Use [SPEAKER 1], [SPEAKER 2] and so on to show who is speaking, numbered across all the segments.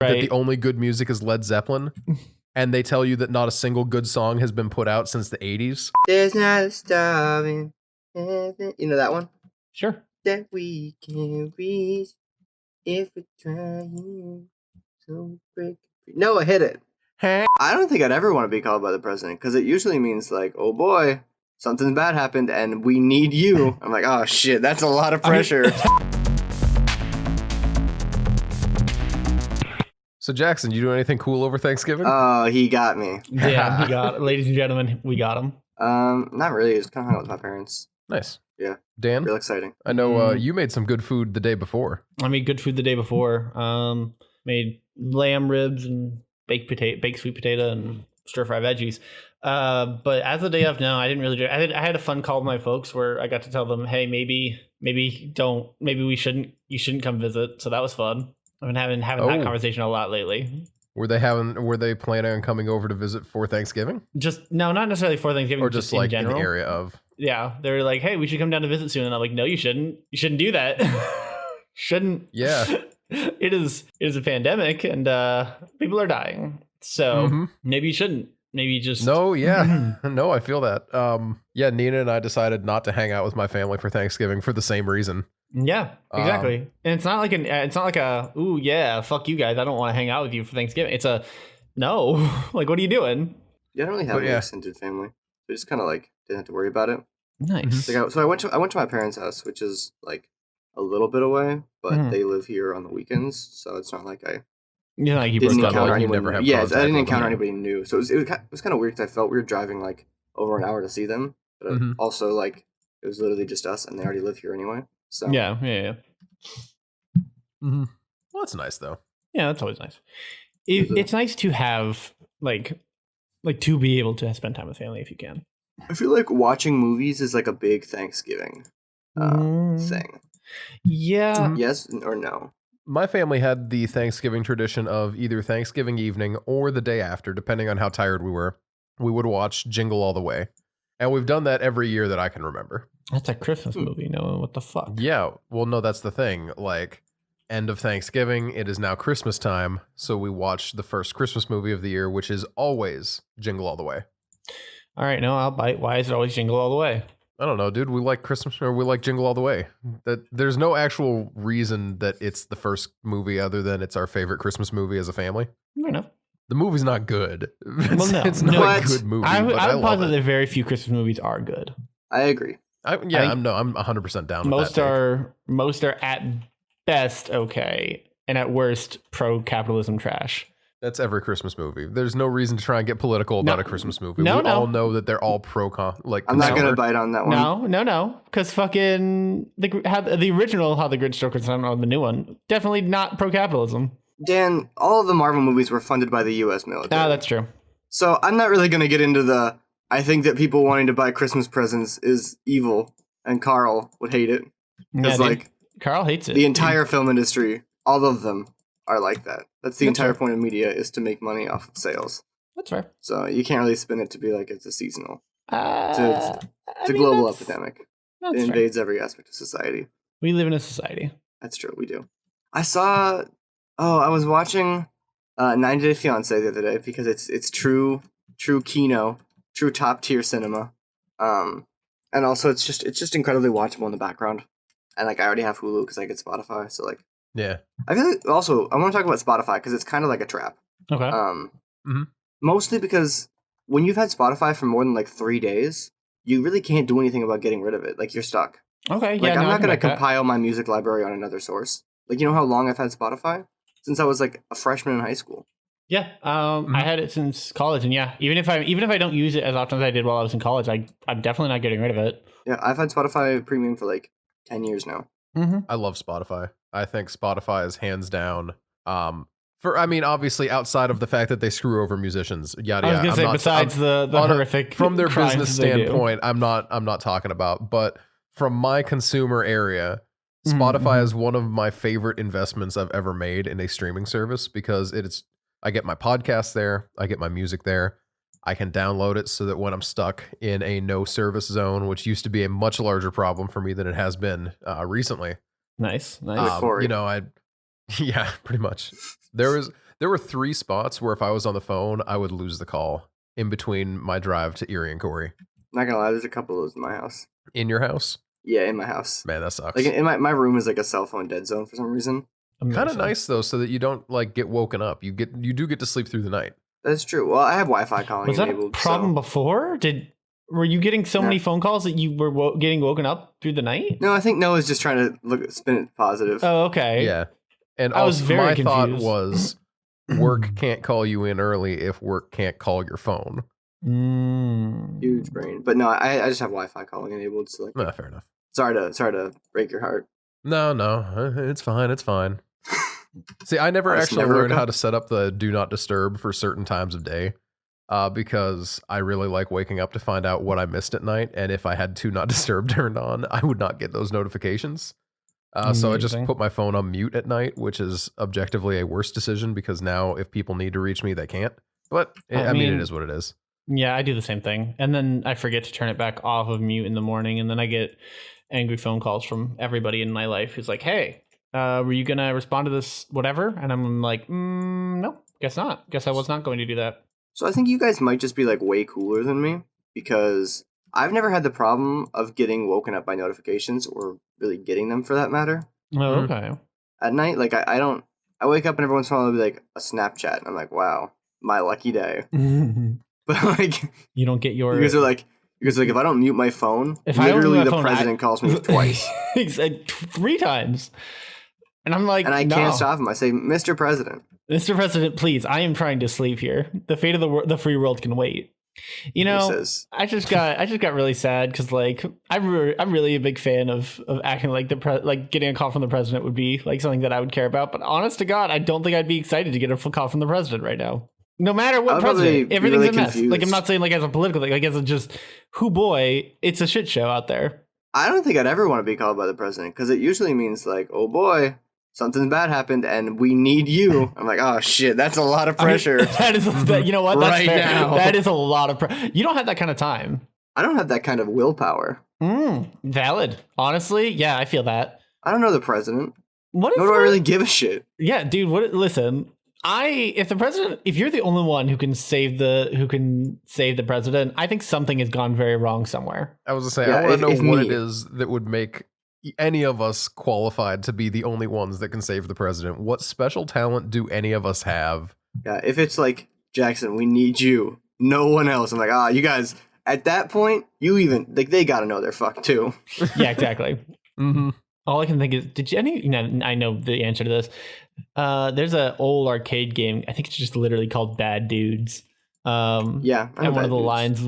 [SPEAKER 1] that the only good music is Led Zeppelin, and they tell you that not a single good song has been put out since the 80s.
[SPEAKER 2] There's not a star in heaven. You know that one?
[SPEAKER 3] Sure.
[SPEAKER 2] That we can reach if we're trying. So break. No, hit it. I don't think I'd ever want to be called by the president because it usually means like, oh boy, something bad happened and we need you. I'm like, oh shit, that's a lot of pressure.
[SPEAKER 1] So Jackson, you do anything cool over Thanksgiving?
[SPEAKER 2] Oh, he got me.
[SPEAKER 3] Yeah, we got, ladies and gentlemen, we got him.
[SPEAKER 2] Not really. Just kind of hung out with my parents.
[SPEAKER 1] Nice.
[SPEAKER 2] Yeah.
[SPEAKER 1] Dan?
[SPEAKER 2] Real exciting.
[SPEAKER 1] I know you made some good food the day before.
[SPEAKER 3] I made good food the day before. Made lamb ribs and baked sweet potato and stir fry veggies. But as the day of now, I didn't really do it. I had a fun call with my folks where I got to tell them, hey, maybe you shouldn't come visit. So that was fun. I've been having that conversation a lot lately.
[SPEAKER 1] Were they planning on coming over to visit for Thanksgiving?
[SPEAKER 3] No, not necessarily for Thanksgiving,
[SPEAKER 1] or just like in
[SPEAKER 3] general.
[SPEAKER 1] the area of.
[SPEAKER 3] Yeah, they were like, "Hey, we should come down to visit soon," and I'm like, "No, you shouldn't. You shouldn't do that. Shouldn't."
[SPEAKER 1] Yeah,
[SPEAKER 3] it is a pandemic, and people are dying. So maybe you shouldn't. Maybe just
[SPEAKER 1] no. Yeah, no, I feel that. Yeah, Nina and I decided not to hang out with my family for Thanksgiving for the same reason.
[SPEAKER 3] Yeah, exactly. And it's not like a ooh yeah, fuck you guys. I don't want to hang out with you for Thanksgiving. It's a no. Like, what are you doing?
[SPEAKER 2] Yeah, I don't really have an extended family. So just kind of like didn't have to worry about it.
[SPEAKER 3] Nice.
[SPEAKER 2] Like I went to my parents' house, which is like a little bit away, but they live here on the weekends, so it's not like I didn't encounter anyone. Yeah, I didn't encounter anybody new, so it was kind of weird because I felt we were driving like over an hour to see them, but also like it was literally just us, and they already live here anyway. So
[SPEAKER 3] yeah.
[SPEAKER 1] Well, that's nice though.
[SPEAKER 3] Yeah, that's always nice. It's nice to have like to be able to spend time with family if you can.
[SPEAKER 2] I feel like watching movies is like a big Thanksgiving thing.
[SPEAKER 3] Yeah.
[SPEAKER 2] Yes or no?
[SPEAKER 1] My family had the Thanksgiving tradition of either Thanksgiving evening or the day after, depending on how tired we were. We would watch Jingle All the Way. And we've done that every year that I can remember.
[SPEAKER 3] That's a Christmas movie. No, what the fuck?
[SPEAKER 1] Yeah. Well, no, that's the thing. Like, end of Thanksgiving, it is now Christmas time. So we watch the first Christmas movie of the year, which is always Jingle All the Way.
[SPEAKER 3] All right, no, I'll bite. Why is it always Jingle All the Way?
[SPEAKER 1] I don't know, dude. We like Christmas, or we like Jingle All the Way. That there's no actual reason that it's the first movie other than it's our favorite Christmas movie as a family.
[SPEAKER 3] I know.
[SPEAKER 1] The movie's not good.
[SPEAKER 3] Well, no,
[SPEAKER 1] it's not a good movie.
[SPEAKER 3] I would posit that very few Christmas movies are good.
[SPEAKER 2] I agree.
[SPEAKER 1] I'm 100% down with that.
[SPEAKER 3] Most are at best okay, and at worst pro-capitalism trash.
[SPEAKER 1] That's every Christmas movie. There's no reason to try and get political about a Christmas movie. We all know that they're all
[SPEAKER 2] I'm not gonna bite on that one.
[SPEAKER 3] No, because fucking the original How the Grinch Stole Christmas, I don't know the new one, definitely not pro-capitalism.
[SPEAKER 2] Dan, all of the Marvel movies were funded by the U.S. military.
[SPEAKER 3] Ah, that's true.
[SPEAKER 2] So I'm not really gonna get into I think that people wanting to buy Christmas presents is evil, and Carl would hate it. Because
[SPEAKER 3] Carl hates it.
[SPEAKER 2] The entire film industry, all of them, are like that. That's the entire point of media, is to make money off of sales.
[SPEAKER 3] That's fair.
[SPEAKER 2] So you can't really spin it to be like it's a seasonal. It's a global epidemic. It invades every aspect of society.
[SPEAKER 3] We live in a society.
[SPEAKER 2] That's true, we do. I was watching 90 Day Fiancé the other day because it's true Kino, true top tier cinema. And also it's just incredibly watchable in the background. And like I already have Hulu because I get Spotify, so like
[SPEAKER 1] yeah.
[SPEAKER 2] I feel like also I want to talk about Spotify because it's kind of like a trap.
[SPEAKER 3] Okay.
[SPEAKER 2] Mostly because when you've had Spotify for more than like 3 days, you really can't do anything about getting rid of it. Like you're stuck.
[SPEAKER 3] Okay.
[SPEAKER 2] Like
[SPEAKER 3] yeah.
[SPEAKER 2] I'm not gonna compile my music library on another source. Like you know how long I've had Spotify? Since I was like a freshman in high school.
[SPEAKER 3] Yeah. I had it since college, and yeah, even if I don't use it as often as I did while I was in college, I'm definitely not getting rid of it.
[SPEAKER 2] Yeah, I've had Spotify Premium for like 10 years now.
[SPEAKER 1] I love Spotify. I think Spotify is hands down. Obviously outside of the fact that they screw over musicians, yada yada.
[SPEAKER 3] I was gonna say, besides the horrific
[SPEAKER 1] from their
[SPEAKER 3] crimes
[SPEAKER 1] business standpoint, I'm not talking about. But from my consumer area, Spotify is one of my favorite investments I've ever made in a streaming service because I get my podcasts there, I get my music there. I can download it so that when I'm stuck in a no service zone, which used to be a much larger problem for me than it has been recently.
[SPEAKER 3] Nice.
[SPEAKER 2] Yeah, pretty much.
[SPEAKER 1] There There were 3 spots where if I was on the phone, I would lose the call in between my drive to Erie and Corey.
[SPEAKER 2] Not gonna lie, there's a couple of those in my house.
[SPEAKER 1] In your house?
[SPEAKER 2] Yeah, in my house.
[SPEAKER 1] Man, that sucks.
[SPEAKER 2] Like in my room is like a cell phone dead zone for some reason.
[SPEAKER 1] Kind of nice though, so that you don't like get woken up. You do get to sleep through the night.
[SPEAKER 2] That's true. Well, I have Wi-Fi calling
[SPEAKER 3] enabled.
[SPEAKER 2] Was that
[SPEAKER 3] a problem before? Were you getting so many phone calls that you were getting woken up through the night?
[SPEAKER 2] No, I think Noah's just trying to spin it positive.
[SPEAKER 3] Oh, okay.
[SPEAKER 1] Yeah. And I was very confused. Thought was work can't call you in early if work can't call your phone.
[SPEAKER 2] Huge brain. But no, I just have Wi-Fi calling enabled. So like,
[SPEAKER 1] fair enough.
[SPEAKER 2] Sorry to break your heart.
[SPEAKER 1] No, it's fine. It's fine. See, I never actually learned how to set up the do not disturb for certain times of day. Because I really like waking up to find out what I missed at night, and if I had do not disturb turned on, I would not get those notifications. So I just put my phone on mute at night, which is objectively a worse decision because now if people need to reach me, they can't. But I mean, it is what it is.
[SPEAKER 3] Yeah, I do the same thing, and then I forget to turn it back off of mute in the morning, and then I get angry phone calls from everybody in my life who's like, "Hey, were you gonna respond to this whatever?" And I'm like, "No, guess not. Guess I was not going to do that."
[SPEAKER 2] So I think you guys might just be like way cooler than me because I've never had the problem of getting woken up by notifications or really getting them for that matter.
[SPEAKER 3] Oh, okay.
[SPEAKER 2] At night, like I wake up and every once in a while it'll be like a Snapchat and I'm like, wow, my lucky day. But like
[SPEAKER 3] you don't get your
[SPEAKER 2] because if I don't mute my phone, literally the president calls me twice.
[SPEAKER 3] He said 3 times. And I'm like,
[SPEAKER 2] and I can't stop him. I say, Mr. President.
[SPEAKER 3] Mr. President, please, I am trying to sleep here. The fate of the free world can wait. You know, I just got really sad because like I'm really a big fan of acting like like getting a call from the president would be like something that I would care about. But honest to God, I don't think I'd be excited to get a full call from the president right now. No matter what president, everything's really a mess. Confused. Like I'm not saying like as a political thing, like as a just it's a shit show out there.
[SPEAKER 2] I don't think I'd ever want to be called by the president because it usually means like, oh boy, something bad happened and we need you. I'm like, oh shit, that's a lot of pressure.
[SPEAKER 3] You know what? That's
[SPEAKER 2] right
[SPEAKER 3] fair.
[SPEAKER 2] Now.
[SPEAKER 3] That is a lot of pressure. You don't have that kind of time.
[SPEAKER 2] I don't have that kind of willpower.
[SPEAKER 3] Valid. Honestly, yeah, I feel that.
[SPEAKER 2] I don't know the president.
[SPEAKER 3] Nor
[SPEAKER 2] do I really give a shit.
[SPEAKER 3] Yeah, dude. Listen, if you're the only one who can save the president, I think something has gone very wrong somewhere.
[SPEAKER 1] I was gonna say, I want to know what it is that would make any of us qualified to be the only ones that can save the president. What special talent do any of us have?
[SPEAKER 2] Yeah, if it's like, Jackson, we need you, no one else. I'm like, you guys, at that point, they gotta know they're fucked too.
[SPEAKER 3] Yeah, exactly. All I can think is, I know the answer to this. There's an old arcade game. I think it's just literally called Bad Dudes.
[SPEAKER 2] Yeah.
[SPEAKER 3] And one of the lines,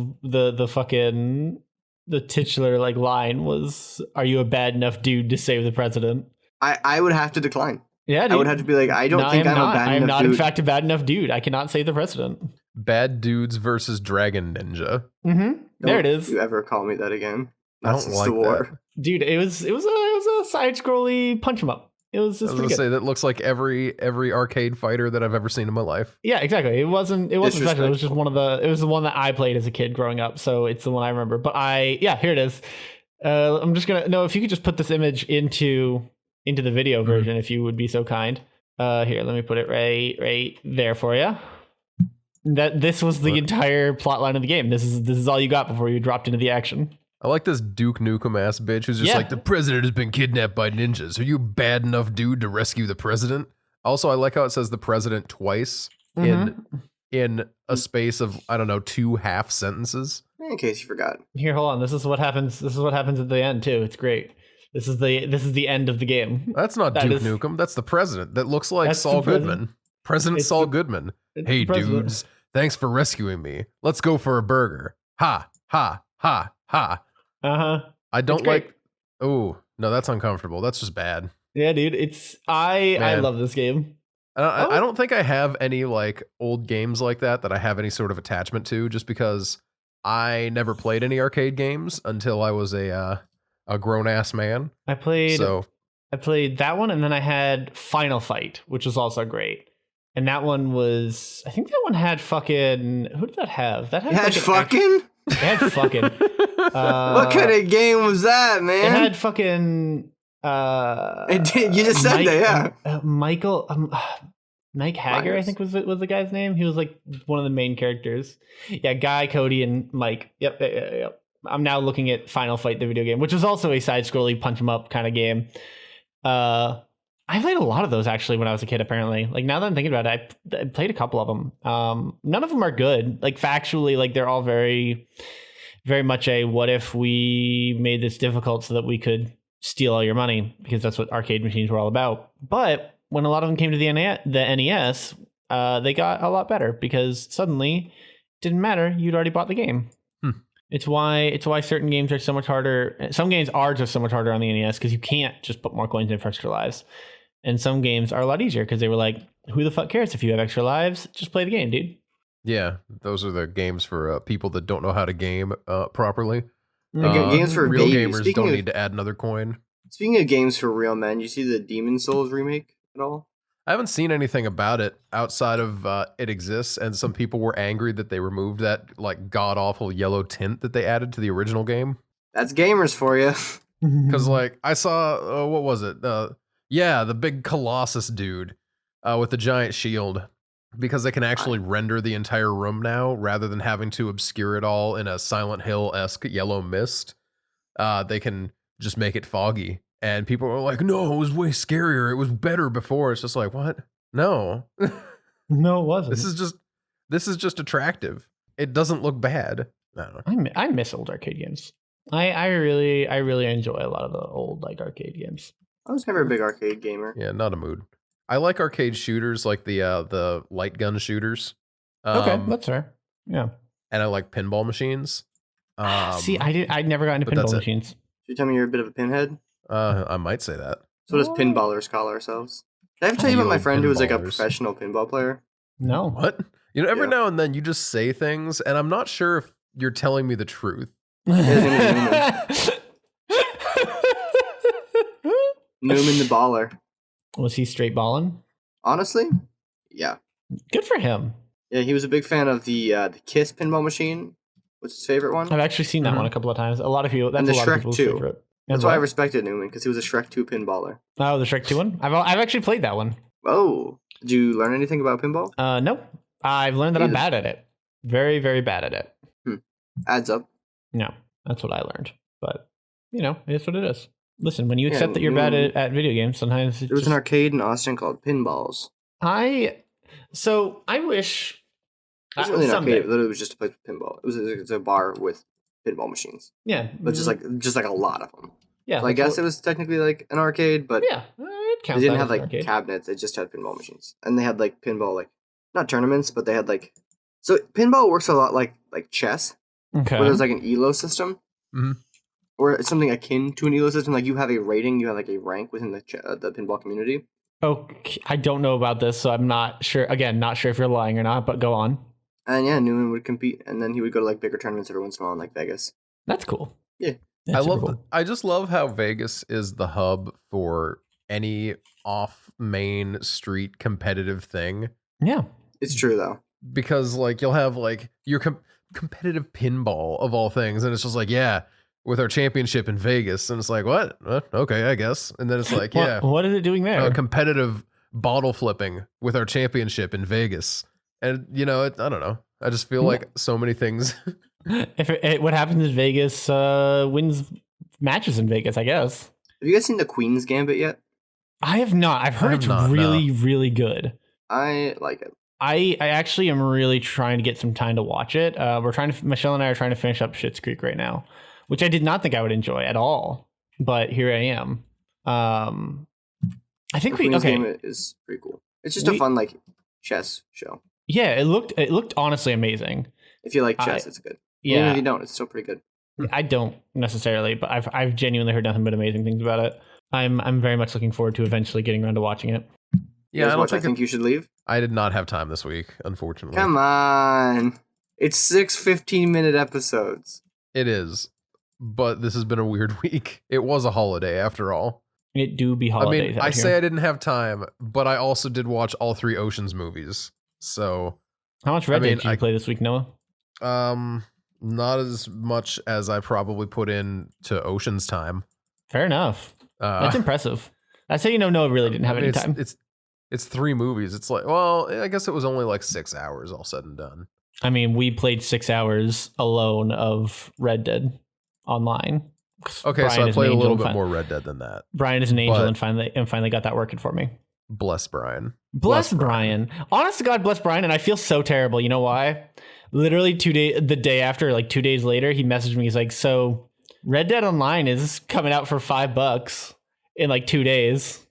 [SPEAKER 3] the titular like line was, "Are you a bad enough dude to save the president?"
[SPEAKER 2] I would have to decline.
[SPEAKER 3] Yeah, dude.
[SPEAKER 2] I would have to be like, I don't think I'm a bad enough dude. I am not,
[SPEAKER 3] in fact, a bad enough dude. I cannot save the president.
[SPEAKER 1] Bad Dudes versus Dragon Ninja.
[SPEAKER 3] There it is.
[SPEAKER 2] You ever call me that again?
[SPEAKER 1] I don't like that.
[SPEAKER 3] Dude, it was a side-scrolly punch 'em up. It was just pretty good.
[SPEAKER 1] Say that looks like every arcade fighter that I've ever seen in my life.
[SPEAKER 3] Yeah, exactly. It wasn't special. It was just it was the one that I played as a kid growing up, so it's the one I remember. But here it is. I'm just gonna if you could just put this image into the video version, if you would be so kind. Here, let me put it right there for you. This was the entire plot line of the game. This is all you got before you dropped into the action.
[SPEAKER 1] I like this Duke Nukem ass bitch who's just like, the president has been kidnapped by ninjas. Are you a bad enough dude to rescue the president? Also, I like how it says the president twice in a space of, I don't know, 2 half sentences.
[SPEAKER 2] In case you forgot.
[SPEAKER 3] Here, hold on. This is what happens at the end too. It's great. This is the end of the game.
[SPEAKER 1] That's not Duke Nukem. That's the president. That looks like Saul Goodman. President Saul Goodman. Hey, dudes. Thanks for rescuing me. Let's go for a burger. Ha, ha, ha, ha. I don't like. Oh, no, that's uncomfortable. That's just bad.
[SPEAKER 3] Yeah, dude. I love this game.
[SPEAKER 1] I don't think I have any like old games like that I have any sort of attachment to, just because I never played any arcade games until I was a grown ass man.
[SPEAKER 3] I played that one, and then I had Final Fight, which was also great. And that one was, I think that one had fucking, who did that have? That had
[SPEAKER 2] fucking?
[SPEAKER 3] It had fucking.
[SPEAKER 2] What kind of game was that, man?
[SPEAKER 3] It had fucking.
[SPEAKER 2] It did. You just said that, yeah.
[SPEAKER 3] Michael. Mike Hager, I think was the guy's name. He was like one of the main characters. Yeah, Guy, Cody, and Mike. Yep. I'm now looking at Final Fight, the video game, which was also a side-scrolling punch 'em up kind of game. I played a lot of those actually when I was a kid. Apparently, like now that I'm thinking about it, I played a couple of them. None of them are good. Like factually, like they're all very, very much a what if we made this difficult so that we could steal all your money, because that's what arcade machines were all about. But when a lot of them came to the NES, they got a lot better because suddenly it didn't matter. You'd already bought the game. It's why certain games are so much harder. Some games are just so much harder on the NES because you can't just put more coins in for extra lives. And some games are a lot easier because they were like, who the fuck cares if you have extra lives? Just play the game, dude.
[SPEAKER 1] Yeah, those are the games for people that don't know how to game properly.
[SPEAKER 2] Games for
[SPEAKER 1] real
[SPEAKER 2] babies.
[SPEAKER 1] Gamers don't need to add another coin.
[SPEAKER 2] Speaking of games for real men, you see the Demon Souls remake at all?
[SPEAKER 1] I haven't seen anything about it outside of it exists, and some people were angry that they removed that like god awful yellow tint that they added to the original game.
[SPEAKER 2] That's gamers for you.
[SPEAKER 1] Because like I saw, what was it? Yeah, the big Colossus dude with the giant shield. Because they can actually render the entire room now, rather than having to obscure it all in a Silent Hill-esque yellow mist. They can just make it foggy. And people are like, no, it was way scarier. It was better before. It's just like, what? No.
[SPEAKER 3] No, it wasn't.
[SPEAKER 1] This is just attractive. It doesn't look bad. I don't know.
[SPEAKER 3] I miss old arcade games. I really enjoy a lot of the old like arcade games.
[SPEAKER 2] I was never a big arcade gamer.
[SPEAKER 1] Yeah, not a mood. I like arcade shooters, like the light gun shooters.
[SPEAKER 3] Okay, that's fair. Yeah.
[SPEAKER 1] And I like pinball machines.
[SPEAKER 3] See, I'd never got into pinball machines.
[SPEAKER 2] Should you tell me you're a bit of a pinhead?
[SPEAKER 1] I might say that.
[SPEAKER 2] So does pinballers call ourselves? Did I ever tell you about my friend who was like a professional pinball player?
[SPEAKER 3] No.
[SPEAKER 1] What? You know, every now and then you just say things, and I'm not sure if you're telling me the truth.
[SPEAKER 2] Newman the baller.
[SPEAKER 3] Was he straight balling?
[SPEAKER 2] Honestly, yeah.
[SPEAKER 3] Good for him.
[SPEAKER 2] Yeah, he was a big fan of the Kiss pinball machine. What's his favorite one?
[SPEAKER 3] I've actually seen that one a couple of times. A lot of people. That's
[SPEAKER 2] and the
[SPEAKER 3] a lot
[SPEAKER 2] Shrek
[SPEAKER 3] of people's
[SPEAKER 2] 2.
[SPEAKER 3] favorite.
[SPEAKER 2] That's why I respected Newman, because he was a Shrek 2 pinballer.
[SPEAKER 3] Oh, the Shrek 2 one? I've actually played that one.
[SPEAKER 2] Oh, did you learn anything about pinball?
[SPEAKER 3] Nope. I've learned that I'm bad at it. Very, very bad at it.
[SPEAKER 2] Adds up.
[SPEAKER 3] No, that's what I learned. But, you know, it is what it is. Listen, when you accept that you're bad at video games, sometimes
[SPEAKER 2] there was an arcade in Austin called Pinballs.
[SPEAKER 3] I wish...
[SPEAKER 2] It wasn't really an arcade. It literally was just a place with pinball. It was a bar with pinball machines.
[SPEAKER 3] Yeah.
[SPEAKER 2] But just like a lot of them.
[SPEAKER 3] Yeah.
[SPEAKER 2] So I guess it was technically like an arcade, but
[SPEAKER 3] yeah, it counts.
[SPEAKER 2] They didn't have like cabinets. They just had pinball machines. And they had like pinball, like not tournaments, but they had like... So pinball works a lot like chess.
[SPEAKER 3] Okay.
[SPEAKER 2] Where there's like an elo system.
[SPEAKER 1] Mm-hmm.
[SPEAKER 2] Or it's something akin to an elo system. Like you have a rating, you have like a rank within the pinball community.
[SPEAKER 3] Okay, I don't know about this, so I'm not sure. Again, not sure if you're lying or not, but go on.
[SPEAKER 2] And yeah, Newman would compete, and then he would go to like bigger tournaments every once in a while in like Vegas.
[SPEAKER 3] That's cool.
[SPEAKER 2] Yeah,
[SPEAKER 1] I just love how Vegas is the hub for any off main street competitive thing.
[SPEAKER 3] Yeah,
[SPEAKER 2] it's true though,
[SPEAKER 1] because like you'll have like your competitive pinball of all things, and it's just like, yeah, with our championship in Vegas, and it's like, what? Okay, I guess. And then it's like, yeah,
[SPEAKER 3] what is it doing there?
[SPEAKER 1] Competitive bottle flipping with our championship in Vegas. And you know, I don't know. I just feel like so many things.
[SPEAKER 3] What happens in Vegas wins matches in Vegas, I guess.
[SPEAKER 2] Have you guys seen the Queen's Gambit yet?
[SPEAKER 3] I have not. I've heard it's really good.
[SPEAKER 2] I like it.
[SPEAKER 3] I actually am really trying to get some time to watch it. Michelle and I are trying to finish up Schitt's Creek right now, which I did not think I would enjoy at all, but here I am. I think
[SPEAKER 2] Queen's Gambit is pretty cool. It's just a fun like chess show.
[SPEAKER 3] Yeah, it looked honestly amazing.
[SPEAKER 2] If you like chess, it's good.
[SPEAKER 3] Yeah,
[SPEAKER 2] even if you don't, it's still pretty good.
[SPEAKER 3] I don't necessarily, but I've genuinely heard nothing but amazing things about it. I'm very much looking forward to eventually getting around to watching it.
[SPEAKER 2] Yeah, I think you should leave.
[SPEAKER 1] I did not have time this week, unfortunately.
[SPEAKER 2] Come on, it's 6 15-minute episodes.
[SPEAKER 1] It is, but this has been a weird week. It was a holiday after all.
[SPEAKER 3] It do be holidays.
[SPEAKER 1] I mean, I say I didn't have time, but I also did watch all 3 Oceans movies. So,
[SPEAKER 3] how much Red Dead did you play this week, Noah?
[SPEAKER 1] Not as much as I probably put in to Ocean's time.
[SPEAKER 3] Fair enough. That's impressive. That's how you know Noah really didn't have any time.
[SPEAKER 1] It's 3 movies. It's like, well, I guess it was only like 6 hours all said and done.
[SPEAKER 3] I mean, we played 6 hours alone of Red Dead online.
[SPEAKER 1] Okay, Brian, so I played a little bit more Red Dead than that.
[SPEAKER 3] Brian is an angel and finally got that working for me.
[SPEAKER 1] Bless Brian.
[SPEAKER 3] Bless Brian. Honest to God, bless Brian. And I feel so terrible. You know why? Literally the day after, like 2 days later, he messaged me. He's like, so Red Dead Online is coming out for $5 in like 2 days.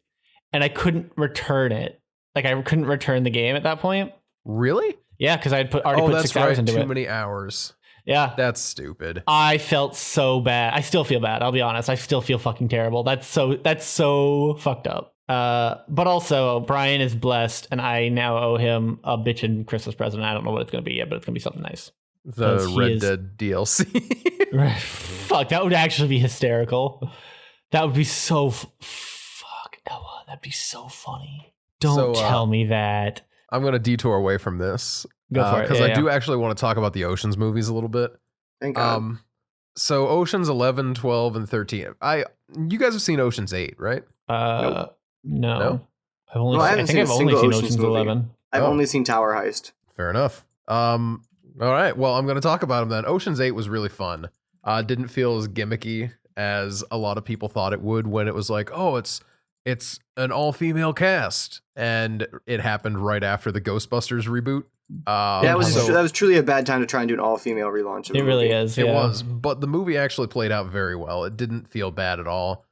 [SPEAKER 3] And I couldn't return it. Like I couldn't return the game at that point.
[SPEAKER 1] Really?
[SPEAKER 3] Yeah, because I had already put 6 hours into it.
[SPEAKER 1] Too many hours.
[SPEAKER 3] Yeah.
[SPEAKER 1] That's stupid.
[SPEAKER 3] I felt so bad. I still feel bad. I'll be honest. I still feel fucking terrible. That's so fucked up. But also Brian is blessed and I now owe him a bitchin' Christmas present. I don't know what it's going to be yet, but it's going to be something nice.
[SPEAKER 1] The Red Dead DLC.
[SPEAKER 3] Fuck, that would actually be hysterical. That would be so fuck Noah. That'd be so funny. Don't tell me that.
[SPEAKER 1] I'm going to detour away from this.
[SPEAKER 3] Go for it.
[SPEAKER 1] Because I do actually want to talk about the Oceans movies a little bit.
[SPEAKER 2] Thank God.
[SPEAKER 1] So Oceans 11, 12, and 13. You guys have seen Oceans 8, right?
[SPEAKER 3] Nope. No.
[SPEAKER 2] I
[SPEAKER 3] think I've only seen Oceans 11.
[SPEAKER 2] I've only seen Tower Heist.
[SPEAKER 1] Fair enough. All right. Well, I'm going to talk about them then. Oceans 8 was really fun. Didn't feel as gimmicky as a lot of people thought it would when it was like, oh, it's an all-female cast. And it happened right after the Ghostbusters reboot.
[SPEAKER 2] That was truly a bad time to try and do an all-female relaunch of the movie.
[SPEAKER 3] Really is.
[SPEAKER 1] It was. But the movie actually played out very well. It didn't feel bad at all.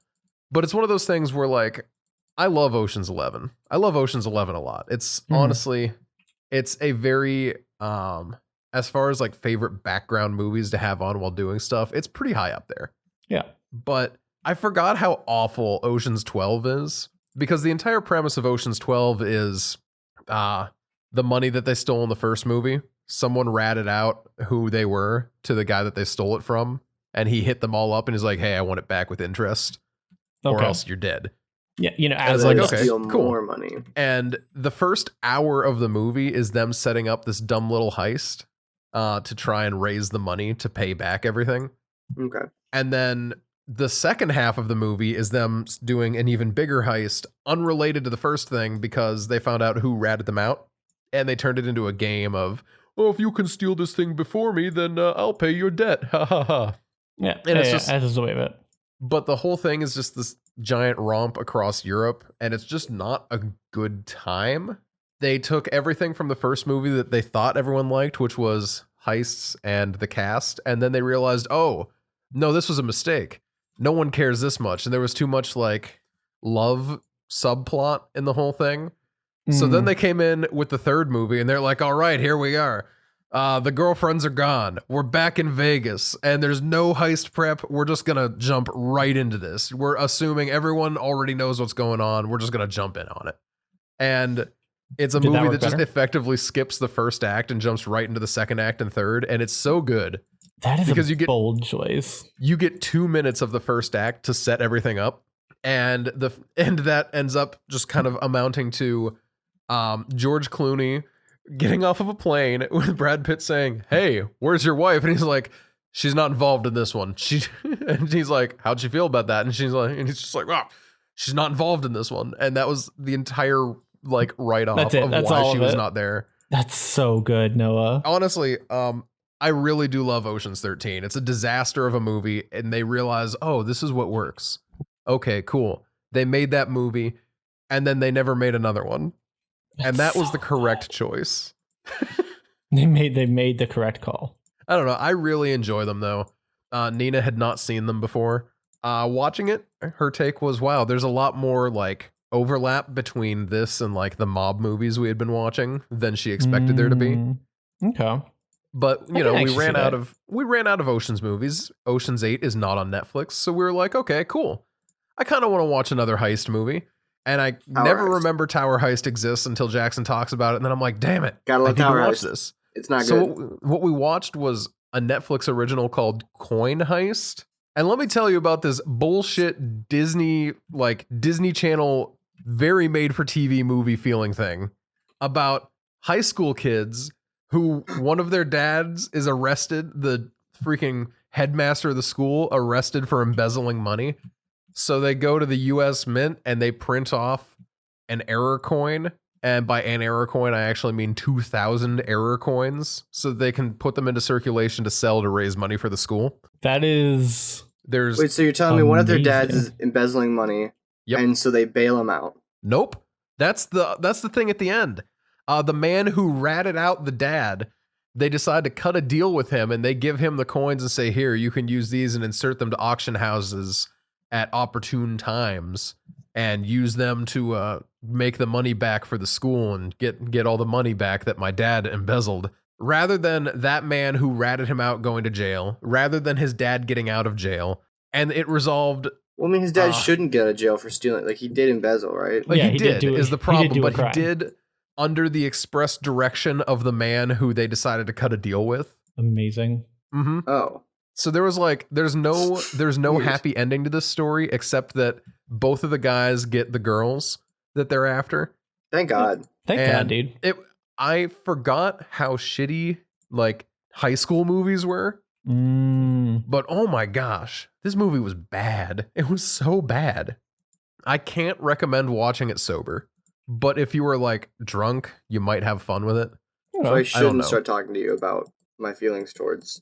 [SPEAKER 1] But it's one of those things where, like, I love Oceans 11. I love Oceans 11 a lot. It's honestly, it's a very, as far as like favorite background movies to have on while doing stuff, it's pretty high up there.
[SPEAKER 3] Yeah.
[SPEAKER 1] But I forgot how awful Oceans 12 is, because the entire premise of Oceans 12 is the money that they stole in the first movie. Someone ratted out who they were to the guy that they stole it from, and he hit them all up and he's like, hey, I want it back with interest, or else you're dead.
[SPEAKER 3] Yeah,
[SPEAKER 1] as like, okay,
[SPEAKER 2] steal
[SPEAKER 1] cool.
[SPEAKER 2] More money.
[SPEAKER 1] And the first hour of the movie is them setting up this dumb little heist to try and raise the money to pay back everything.
[SPEAKER 2] Okay.
[SPEAKER 1] And then the second half of the movie is them doing an even bigger heist, unrelated to the first thing, because they found out who ratted them out, and they turned it into a game of, oh, if you can steal this thing before me, then I'll pay your debt. Ha ha ha.
[SPEAKER 3] Yeah,
[SPEAKER 1] and it's just,
[SPEAKER 3] that's the way of it.
[SPEAKER 1] But the whole thing is just this giant romp across Europe, and it's just not a good time. They took everything from the first movie that they thought everyone liked, which was heists and the cast, and then they realized, oh, no, this was a mistake. No one cares this much, and there was too much like love subplot in the whole thing. So then they came in with the third movie, and they're like, all right, here we are. The girlfriends are gone. We're back in Vegas, and there's no heist prep. We're just going to jump right into this. We're assuming everyone already knows what's going on. We're just going to jump in on it. And it's a movie that just effectively skips the first act and jumps right into the second act and third, and it's so good.
[SPEAKER 3] That is because a bold choice.
[SPEAKER 1] You get 2 minutes of the first act to set everything up, and that ends up just kind of amounting to George Clooney getting off of a plane with Brad Pitt saying, hey, where's your wife? And he's like, she's not involved in this one. And he's like, how'd she feel about that? And she's like, and he's just like, oh, she's not involved in this one. And that was the entire like write-off of why she was not there.
[SPEAKER 3] That's so good, Noah.
[SPEAKER 1] Honestly, I really do love Ocean's 13. It's a disaster of a movie, and they realize, oh, this is what works. Okay, cool. They made that movie, and then they never made another one. And that was the correct choice.
[SPEAKER 3] They made the correct call.
[SPEAKER 1] I don't know. I really enjoy them though. Nina had not seen them before. Watching it, her take was, wow, there's a lot more like overlap between this and like the mob movies we had been watching than she expected there to be.
[SPEAKER 3] Okay.
[SPEAKER 1] But you know, we ran out of Ocean's movies. Ocean's 8 is not on Netflix, so we were like, okay, cool. I kind of want to watch another heist movie. And I never remember Tower Heist exists until Jackson talks about it. And then I'm like, damn it.
[SPEAKER 2] Gotta love Tower Heist.
[SPEAKER 1] This.
[SPEAKER 2] It's not good.
[SPEAKER 1] So what we watched was a Netflix original called Coin Heist. And let me tell you about this bullshit Disney Channel, very made for TV movie feeling thing about high school kids who one of their dads is arrested, the freaking headmaster of the school arrested for embezzling money. So they go to the US Mint and they print off an error coin And by an error coin, I actually mean 2,000 error coins, so they can put them into circulation to sell to raise money for the school.
[SPEAKER 3] That is...
[SPEAKER 2] Wait, so you're telling me one of their dads is embezzling money, and so they bail him out?
[SPEAKER 1] Nope. That's the thing at the end. The man who ratted out the dad, they decide to cut a deal with him, and they give him the coins and say, here, you can use these and insert them to auction houses at opportune times and use them to make the money back for the school and get all the money back that my dad embezzled. Rather than that man who ratted him out going to jail, rather than his dad getting out of jail, and it resolved...
[SPEAKER 2] Well, I mean, his dad shouldn't get out of jail for stealing. Like, he did embezzle, right?
[SPEAKER 1] Like, he did is the problem, but he did under the express direction of the man who they decided to cut a deal with.
[SPEAKER 3] Amazing.
[SPEAKER 1] Mm-hmm.
[SPEAKER 2] Oh.
[SPEAKER 1] So there was like, there's no happy ending to this story, except that both of the guys get the girls that they're after.
[SPEAKER 2] Thank God.
[SPEAKER 3] Thank God, dude.
[SPEAKER 1] I forgot how shitty like high school movies were. But oh my gosh, this movie was bad. It was so bad. I can't recommend watching it sober, but if you were like drunk, you might have fun with it.
[SPEAKER 2] So I shouldn't start talking to you about my feelings towards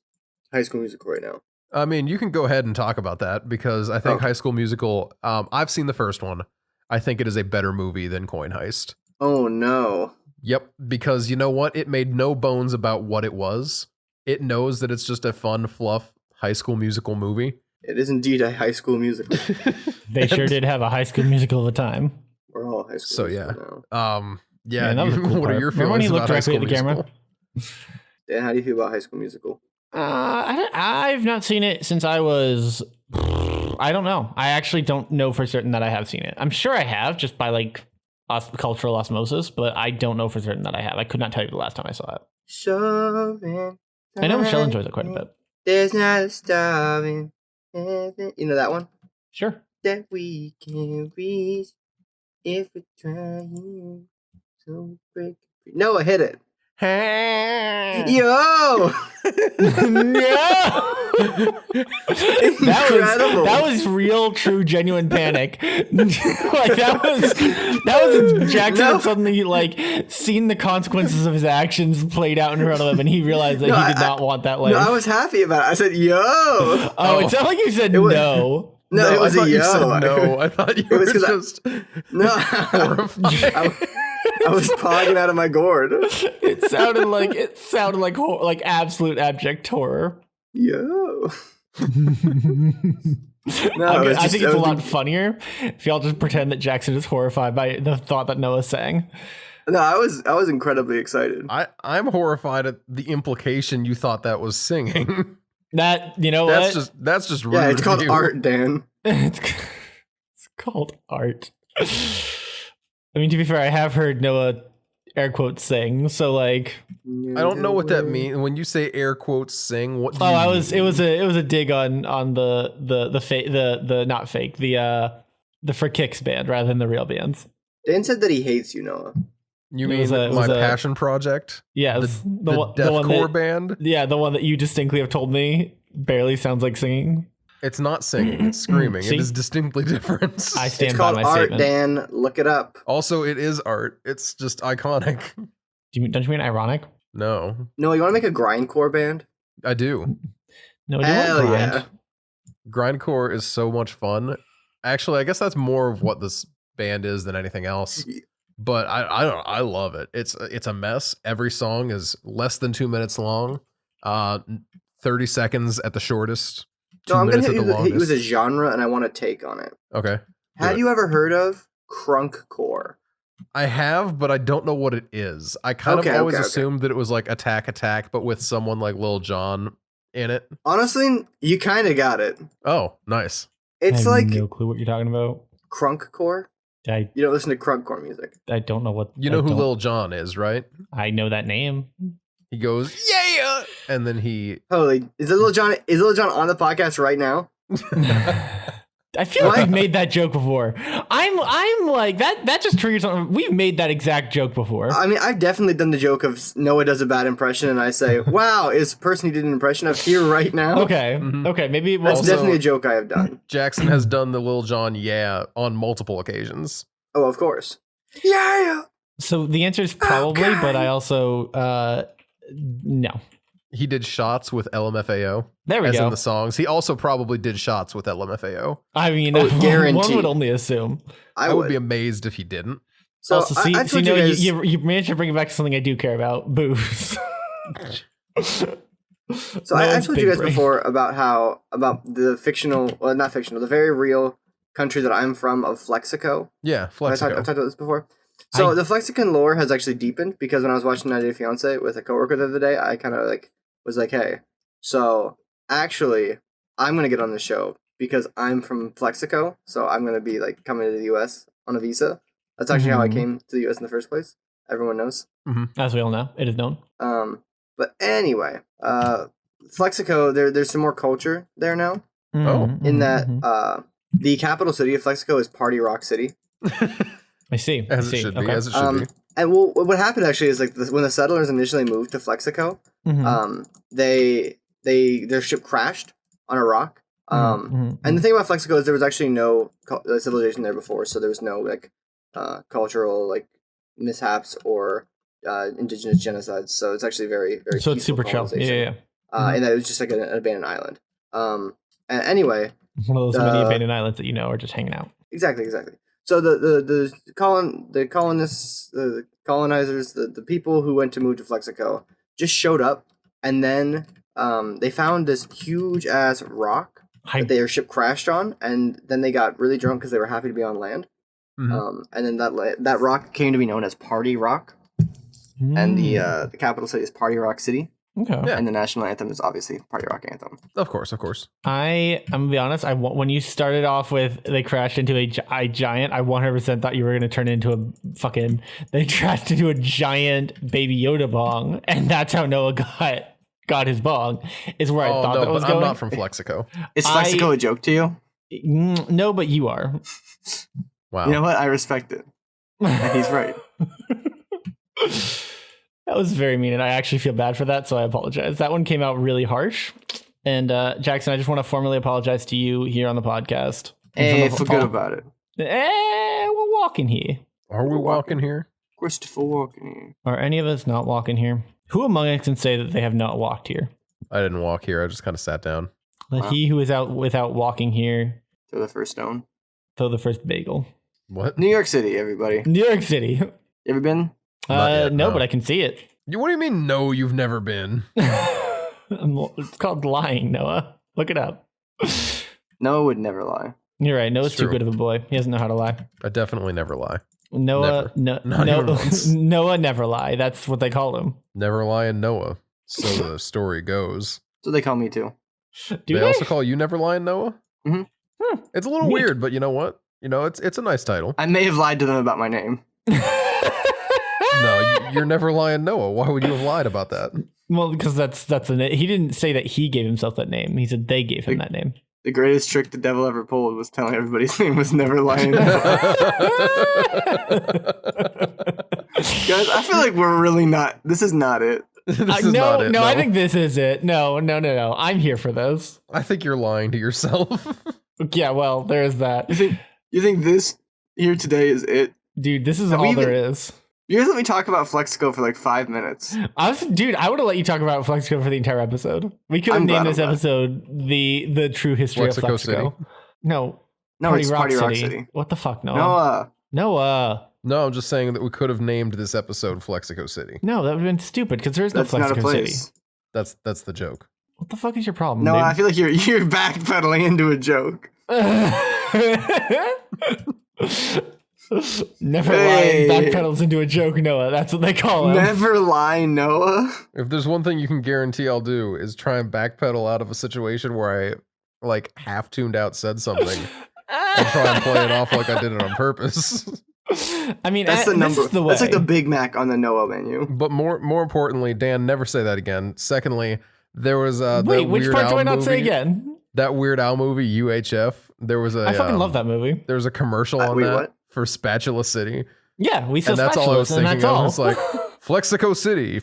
[SPEAKER 2] High School Musical right now.
[SPEAKER 1] I mean, you can go ahead and talk about that because I think High School Musical, I've seen the first one. I think it is a better movie than Coin Heist.
[SPEAKER 2] Oh no.
[SPEAKER 1] Yep, because you know what? It made no bones about what it was. It knows that it's just a fun, fluff High School Musical movie.
[SPEAKER 2] It is indeed a High School Musical.
[SPEAKER 3] They sure did have a High School Musical at the time.
[SPEAKER 2] We're all High School Musical
[SPEAKER 1] now.
[SPEAKER 3] Yeah, that was a cool
[SPEAKER 1] what
[SPEAKER 3] part.
[SPEAKER 1] are your feelings about High School Musical?
[SPEAKER 2] Dan, how do you feel about High School Musical?
[SPEAKER 3] I've not seen it since I was... I don't know. I actually don't know for certain that I have seen it. I'm sure I have, just by like cultural osmosis, but I don't know for certain that I have. I could not tell you the last time I saw it. I know Michelle enjoys it quite a bit.
[SPEAKER 2] There's not a star in heaven. You know that one?
[SPEAKER 3] Sure.
[SPEAKER 2] That we can reach if we're trying to break. No, I hit it. Yo!
[SPEAKER 3] that was real, true, genuine panic. Like that was Jackson suddenly like seen the consequences of his actions played out in front of him, and he realized that he did not want that life.
[SPEAKER 2] No, I was happy about it. I said, "Yo!"
[SPEAKER 3] It sounded like you said no.
[SPEAKER 2] No, it was a yo.
[SPEAKER 1] You said no, I thought you were just
[SPEAKER 2] horrified. I was pogging out of my gourd.
[SPEAKER 3] It sounded like absolute abject horror.
[SPEAKER 2] Yo.
[SPEAKER 3] I think it's a lot funnier if y'all just pretend that Jackson is horrified by the thought that Noah sang.
[SPEAKER 2] No, I was incredibly excited.
[SPEAKER 1] I'm horrified at the implication you thought that was singing.
[SPEAKER 3] That's just rude.
[SPEAKER 2] Yeah, it's called art, Dan.
[SPEAKER 3] It's called art. I mean, to be fair, I have heard Noah air quotes sing, so like
[SPEAKER 1] I don't know what that means. When you say air quotes sing, what do you mean?
[SPEAKER 3] It was a dig on the not fake, the For Kicks band rather than the real bands.
[SPEAKER 2] Dan said that he hates you, Noah.
[SPEAKER 1] You mean my passion project?
[SPEAKER 3] Yeah,
[SPEAKER 1] the deathcore band?
[SPEAKER 3] Yeah, the one that you distinctly have told me barely sounds like singing.
[SPEAKER 1] It's not singing, it's screaming. It is distinctly different.
[SPEAKER 3] I stand
[SPEAKER 2] it's
[SPEAKER 3] by
[SPEAKER 2] called
[SPEAKER 3] my
[SPEAKER 2] art,
[SPEAKER 3] statement.
[SPEAKER 2] Dan. Look it up.
[SPEAKER 1] Also, it is art. It's just iconic.
[SPEAKER 3] Don't you mean ironic?
[SPEAKER 1] No.
[SPEAKER 2] No, you want to make a grindcore band?
[SPEAKER 1] I do.
[SPEAKER 3] No, I do want grind.
[SPEAKER 2] Yeah.
[SPEAKER 1] Grindcore is so much fun. Actually, I guess that's more of what this band is than anything else. But I don't know. I love it. It's a mess. Every song is less than 2 minutes long. 30 seconds at the shortest.
[SPEAKER 2] No, I'm going to hit you with a genre, and I want a take on it.
[SPEAKER 1] Okay.
[SPEAKER 2] Have you ever heard of crunkcore?
[SPEAKER 1] I have, but I don't know what it is. I kind of always assumed that it was like Attack, but with someone like Lil Jon in it.
[SPEAKER 2] Honestly, you kind of got it.
[SPEAKER 1] Oh, nice.
[SPEAKER 2] It's
[SPEAKER 3] I have no clue what you're talking about.
[SPEAKER 2] Crunkcore? You don't listen to crunkcore music.
[SPEAKER 3] I don't know what...
[SPEAKER 1] You know who Lil Jon is, right?
[SPEAKER 3] I know that name.
[SPEAKER 1] He goes, yeah! And then he...
[SPEAKER 2] Holy... Is Lil Jon on the podcast right now?
[SPEAKER 3] I feel like we've made that joke before. I'm like, that just triggers something. We've made that exact joke before.
[SPEAKER 2] I mean, I've definitely done the joke of Noah does a bad impression, and I say, wow, is the person he did an impression of here right now?
[SPEAKER 3] Okay. Mm-hmm. Okay, maybe...
[SPEAKER 2] That's definitely a joke I have done.
[SPEAKER 1] Jackson has done the Lil Jon on multiple occasions.
[SPEAKER 2] Oh, of course. Yeah!
[SPEAKER 3] So the answer is probably, but I also no.
[SPEAKER 1] He did shots with LMFAO.
[SPEAKER 3] There we
[SPEAKER 1] go. As in the songs. He also probably did shots with LMFAO.
[SPEAKER 3] I mean, one would only assume.
[SPEAKER 1] I would be amazed if he didn't.
[SPEAKER 3] So also, you managed to bring it back to something I do care about, booze.
[SPEAKER 2] So I told you guys before about the the very real country that I'm from of Flexico.
[SPEAKER 1] Yeah, Flexico.
[SPEAKER 2] I talked about this before. So the Flexican lore has actually deepened because when I was watching 90 Day Fiancé with a coworker the other day, I kind of was like, hey, so actually I'm going to get on the show because I'm from Flexico. So I'm going to be coming to the US on a visa. That's actually how I came to the US in the first place. Everyone knows.
[SPEAKER 3] Mm-hmm. As we all know, it is known.
[SPEAKER 2] But anyway, Flexico, there's some more culture there now. In that the capital city of Flexico is Party Rock City.
[SPEAKER 3] I see.
[SPEAKER 1] As it should be.
[SPEAKER 2] And what happened actually is when the settlers initially moved to Flexico, their ship crashed on a rock. And the thing about Flexico is there was actually no civilization there before, so there was no cultural mishaps or indigenous genocides. So it's actually very very.
[SPEAKER 3] So it's super chill. Yeah.
[SPEAKER 2] And that it was just an abandoned island. And anyway,
[SPEAKER 3] one of those many abandoned islands that are just hanging out.
[SPEAKER 2] Exactly. So the colonists, the colonizers, the people who went to move to Flexico just showed up, and then they found this huge ass rock that their ship crashed on, and then they got really drunk because they were happy to be on land. And then that rock came to be known as Party Rock, and the capital city is Party Rock City.
[SPEAKER 3] Okay.
[SPEAKER 2] Yeah. And the national anthem is obviously Party Rock Anthem.
[SPEAKER 1] Of course.
[SPEAKER 3] I'm gonna be honest. When you started off with they crashed into a giant, I 100% thought you were gonna turn into they crashed into a giant Baby Yoda bong, and that's how Noah got his bong. Is where I thought that was going.
[SPEAKER 1] I'm not from Flexico.
[SPEAKER 2] Is Flexico a joke to you?
[SPEAKER 3] No, but you are.
[SPEAKER 1] Wow.
[SPEAKER 2] You know what? I respect it. And he's right.
[SPEAKER 3] That was very mean, and I actually feel bad for that, so I apologize. That one came out really harsh. And Jackson, I just want to formally apologize to you here on the podcast.
[SPEAKER 2] Hey, feel good about it.
[SPEAKER 3] We're walking here.
[SPEAKER 1] Are we walking here?
[SPEAKER 2] Christopher walking here.
[SPEAKER 3] Are any of us not walking here? Who among us can say that they have not walked here?
[SPEAKER 1] I didn't walk here. I just kind of sat down.
[SPEAKER 3] Wow. He who is out without walking here.
[SPEAKER 2] Throw the first stone.
[SPEAKER 3] Throw the first bagel.
[SPEAKER 1] What?
[SPEAKER 2] New York City, everybody.
[SPEAKER 3] New York City.
[SPEAKER 2] You ever been?
[SPEAKER 3] No, but I can see it.
[SPEAKER 1] What do you mean, no, you've never been?
[SPEAKER 3] It's called lying, Noah. Look it up.
[SPEAKER 2] Noah would never lie.
[SPEAKER 3] You're right. Noah's too good of a boy. He doesn't know how to lie.
[SPEAKER 1] I definitely never lie.
[SPEAKER 3] Noah, Noah never lie. That's what they call him.
[SPEAKER 1] Never lie in Noah. So the story goes.
[SPEAKER 2] So they call me too.
[SPEAKER 1] Do they also call you Never Lie in Noah?
[SPEAKER 2] Mm-hmm.
[SPEAKER 1] It's a little weird, but you know what? It's a nice title.
[SPEAKER 2] I may have lied to them about my name.
[SPEAKER 1] No, you're Never Lying Noah. Why would you have lied about that?
[SPEAKER 3] Well, because that's he didn't say that he gave himself that name. He said they gave him that name.
[SPEAKER 2] The greatest trick the devil ever pulled was telling everybody his name was Never Lying Noah. Guys, I feel like we're really not. This is not it.
[SPEAKER 3] No, I think this is it. No. I'm here for this.
[SPEAKER 1] I think you're lying to yourself.
[SPEAKER 3] Yeah, well, there is that.
[SPEAKER 2] You think this here today is it?
[SPEAKER 3] Dude, this is all there is.
[SPEAKER 2] You guys let me talk about Flexico for 5 minutes.
[SPEAKER 3] I would have let you talk about Flexico for the entire episode. We could have named this episode the true history of Flexico.
[SPEAKER 1] City?
[SPEAKER 3] No,
[SPEAKER 2] it's Party Rock City.
[SPEAKER 3] What the fuck, Noah?
[SPEAKER 1] No, I'm just saying that we could have named this episode Flexico City.
[SPEAKER 3] No, that would have been stupid because there's no Flexico City.
[SPEAKER 1] That's the joke.
[SPEAKER 3] What the fuck is your problem?
[SPEAKER 2] No,
[SPEAKER 3] dude?
[SPEAKER 2] I feel like you're backpedaling into a joke.
[SPEAKER 3] Never lie backpedals into a joke, Noah. That's what they call him.
[SPEAKER 2] Never lie, Noah.
[SPEAKER 1] If there's one thing you can guarantee I'll do is try and backpedal out of a situation where I half tuned out said something and try and play it off like I did it on purpose.
[SPEAKER 3] I mean,
[SPEAKER 2] that's the number. That's like the Big Mac on the Noah menu.
[SPEAKER 1] But more importantly, Dan, never say that again. Secondly, there was
[SPEAKER 3] wait, which part do I not say again?
[SPEAKER 1] That Weird Al movie, UHF. There was I
[SPEAKER 3] fucking love that movie.
[SPEAKER 1] There was a commercial on that. What? For Spatula City.
[SPEAKER 3] Yeah, we sell
[SPEAKER 1] and that's
[SPEAKER 3] spatulas,
[SPEAKER 1] all I was thinking
[SPEAKER 3] of.
[SPEAKER 1] It's like Flexico City.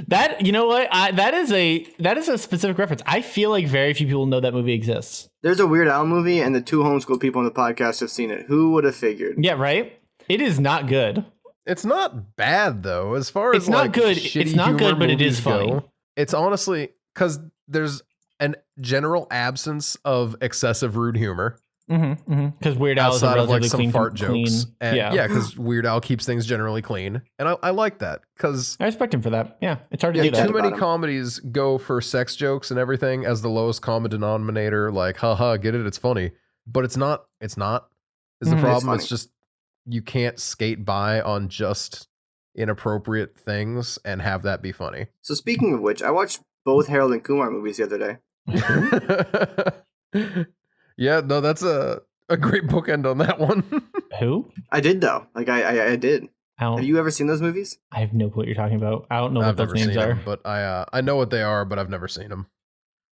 [SPEAKER 3] That, you know what? That is a specific reference. I feel like very few people know that movie exists.
[SPEAKER 2] There's a Weird Al movie, and the 2 homeschool people on the podcast have seen it. Who would have figured?
[SPEAKER 3] Yeah, right? It is not good.
[SPEAKER 1] It's not bad, though. As far as
[SPEAKER 3] it's not good. It's not good, but it is funny.
[SPEAKER 1] It's honestly because there's a general absence of excessive rude humor.
[SPEAKER 3] Because Weird Al is
[SPEAKER 1] outside of like
[SPEAKER 3] some
[SPEAKER 1] fart jokes. And, yeah, because Weird Al keeps things generally clean, and I like that because
[SPEAKER 3] I respect him for that. Yeah, it's hard to do that.
[SPEAKER 1] Too many comedies go for sex jokes and everything as the lowest common denominator. Like, haha, get it? It's funny, but it's not. It's not. Is the problem? It's just you can't skate by on just inappropriate things and have that be funny.
[SPEAKER 2] So speaking of which, I watched both Harold and Kumar movies the other
[SPEAKER 1] day. Yeah, no, that's a great bookend on that one.
[SPEAKER 3] Who?
[SPEAKER 2] I did though. Like I did. Have you ever seen those movies?
[SPEAKER 3] I have no clue what you're talking about. I don't know what those names are.
[SPEAKER 1] Them, but I know what they are, but I've never seen them.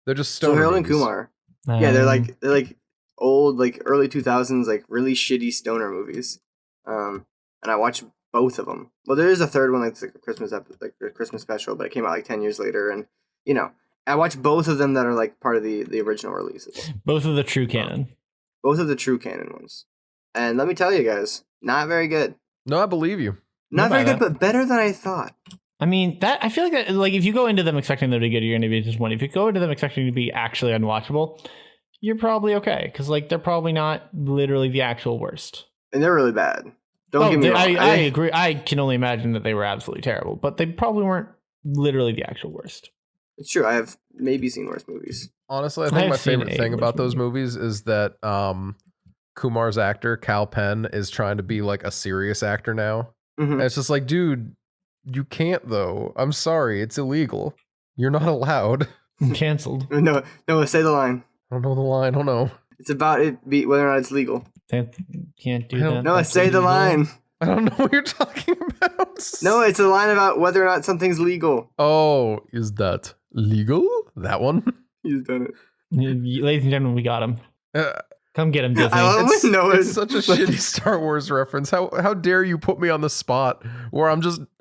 [SPEAKER 1] They're just stoner
[SPEAKER 2] Harold
[SPEAKER 1] movies.
[SPEAKER 2] and Kumar. Yeah, they're like old, like early 2000s, like really shitty stoner movies. And I watched both of them. Well, there is a third one that's like a Christmas special, but it came out like 10 years later, and I watched both of them that are like part of the original releases.
[SPEAKER 3] Both of the true canon.
[SPEAKER 2] Both of the true canon ones. And let me tell you guys, not very good.
[SPEAKER 1] No, I believe you.
[SPEAKER 2] Not very good, but better than I thought.
[SPEAKER 3] I mean, I feel like that, like if you go into them expecting them to be good, you're going to be disappointed. If you go into them expecting to be actually unwatchable, you're probably okay because like they're probably not literally the actual worst.
[SPEAKER 2] And they're really bad. Don't get me wrong.
[SPEAKER 3] I agree. I can only imagine that they were absolutely terrible, but they probably weren't literally the actual worst.
[SPEAKER 2] It's true. I have maybe seen worse movies.
[SPEAKER 1] Honestly, I think my favorite thing about those movies is that Kumar's actor, Kal Penn, is trying to be like a serious actor now. And it's just like, dude, you can't though. I'm sorry. It's illegal. You're not allowed.
[SPEAKER 3] Canceled.
[SPEAKER 2] No, say the line.
[SPEAKER 1] I don't know the line. I don't know.
[SPEAKER 2] It's about whether or not it's legal.
[SPEAKER 3] Can't do that.
[SPEAKER 2] No, say the line.
[SPEAKER 1] I don't know what you're talking about.
[SPEAKER 2] No, it's a line about whether or not something's legal.
[SPEAKER 1] Oh, is that legal? That one?
[SPEAKER 2] He's done it.
[SPEAKER 3] Ladies and gentlemen, we got him. Come get him, Disney.
[SPEAKER 1] It's such a shitty Star Wars reference. How dare you put me on the spot where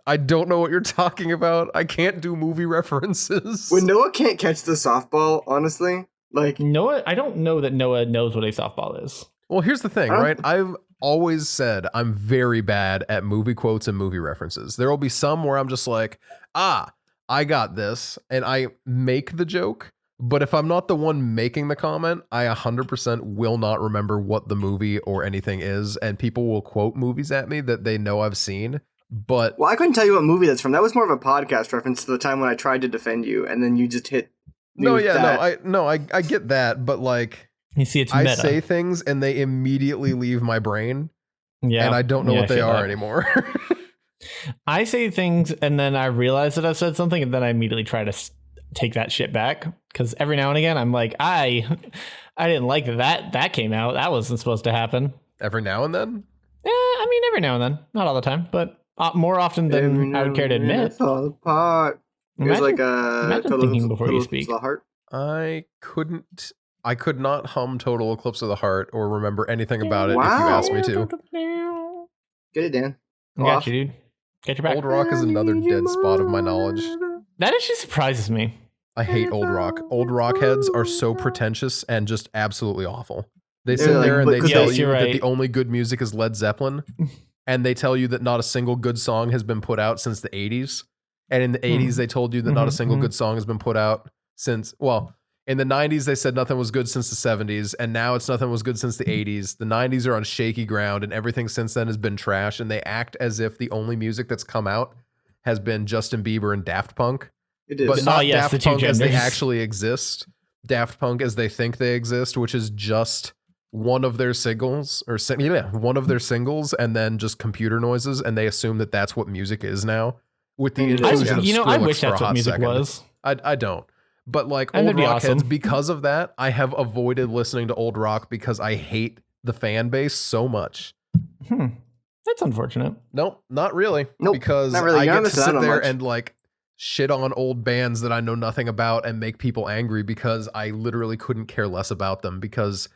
[SPEAKER 1] I don't know what you're talking about. I can't do movie references.
[SPEAKER 2] When Noah can't catch the softball, honestly, like
[SPEAKER 3] Noah, I don't know that Noah knows what a softball is.
[SPEAKER 1] Well, here's the thing, right? I've always said I'm very bad at movie quotes and movie references. There will be some where I'm just like, I got this, and I make the joke. But if I'm not the one making the comment, I 100% will not remember what the movie or anything is, and people will quote movies at me that they know I've seen. But
[SPEAKER 2] I couldn't tell you what movie that's from. That was more of a podcast reference to the time when I tried to defend you, and then you just hit.
[SPEAKER 1] I get that, but like,
[SPEAKER 3] you see, it's meta.
[SPEAKER 1] I say things and they immediately leave my brain, and I don't know what they are anymore.
[SPEAKER 3] I say things and then I realize that I've said something, and then I immediately try to take that shit back, because every now and again I'm like, I didn't like that came out. That wasn't supposed to happen.
[SPEAKER 1] Every now and then?
[SPEAKER 3] I mean, every now and then, not all the time, but more often than I would care to admit.
[SPEAKER 2] It's all apart. There's like a
[SPEAKER 3] thinking before you speak.
[SPEAKER 2] The heart.
[SPEAKER 1] I could not hum Total Eclipse of the Heart or remember anything about it if you asked me to.
[SPEAKER 2] Get it, Dan.
[SPEAKER 3] Got you, dude. Get your back.
[SPEAKER 1] Old Rock is another dead spot of my knowledge.
[SPEAKER 3] That actually surprises me.
[SPEAKER 1] I hate Old Rock. Old Rock heads are so pretentious and just absolutely awful. They sit there and they tell you that the only good music is Led Zeppelin, and they tell you that not a single good song has been put out since the 80s. And in the 80s, they told you that not a single good song has been put out since, in the 90s, they said nothing was good since the 70s, and now it's nothing was good since the 80s. The 90s are on shaky ground, and everything since then has been trash, and they act as if the only music that's come out has been Justin Bieber and Daft Punk.
[SPEAKER 2] It is.
[SPEAKER 1] But not Daft Punk as they actually exist. Daft Punk as they think they exist, which is just one of their singles, and then just computer noises, and they assume that that's what music is now. With the inclusion of Skrillex
[SPEAKER 3] I wish
[SPEAKER 1] for
[SPEAKER 3] that's
[SPEAKER 1] a
[SPEAKER 3] what
[SPEAKER 1] hot
[SPEAKER 3] music
[SPEAKER 1] second.
[SPEAKER 3] was.
[SPEAKER 1] I don't. But like Old Rock heads, because of that, I have avoided listening to Old Rock because I hate the fan base so much.
[SPEAKER 3] That's unfortunate.
[SPEAKER 1] Nope, not really.
[SPEAKER 2] Nope,
[SPEAKER 1] because
[SPEAKER 2] not really.
[SPEAKER 1] I get to sit there and like shit on old bands that I know nothing about and make people angry because I literally couldn't care less about them because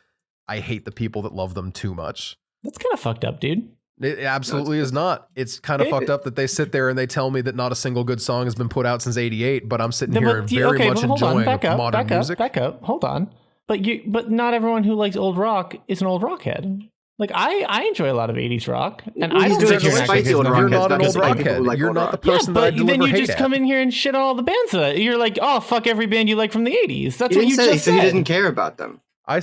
[SPEAKER 1] I hate the people that love them too much.
[SPEAKER 3] That's kind of fucked up, dude.
[SPEAKER 1] It absolutely is not. It's kind of fucked up that they sit there and they tell me that not a single good song has been put out since '88, but I'm sitting here very much enjoying modern music.
[SPEAKER 3] Back up, hold on. But not everyone who likes old rock is an old rock head. Like I enjoy a lot of '80s rock, and I don't think
[SPEAKER 1] you're not an old rock head. You're not the person that I deliver hate at. But then you just come in here and shit on all the bands that you're like, oh fuck every band you like from the '80s. That's what you just said.
[SPEAKER 2] He didn't care about them.
[SPEAKER 1] I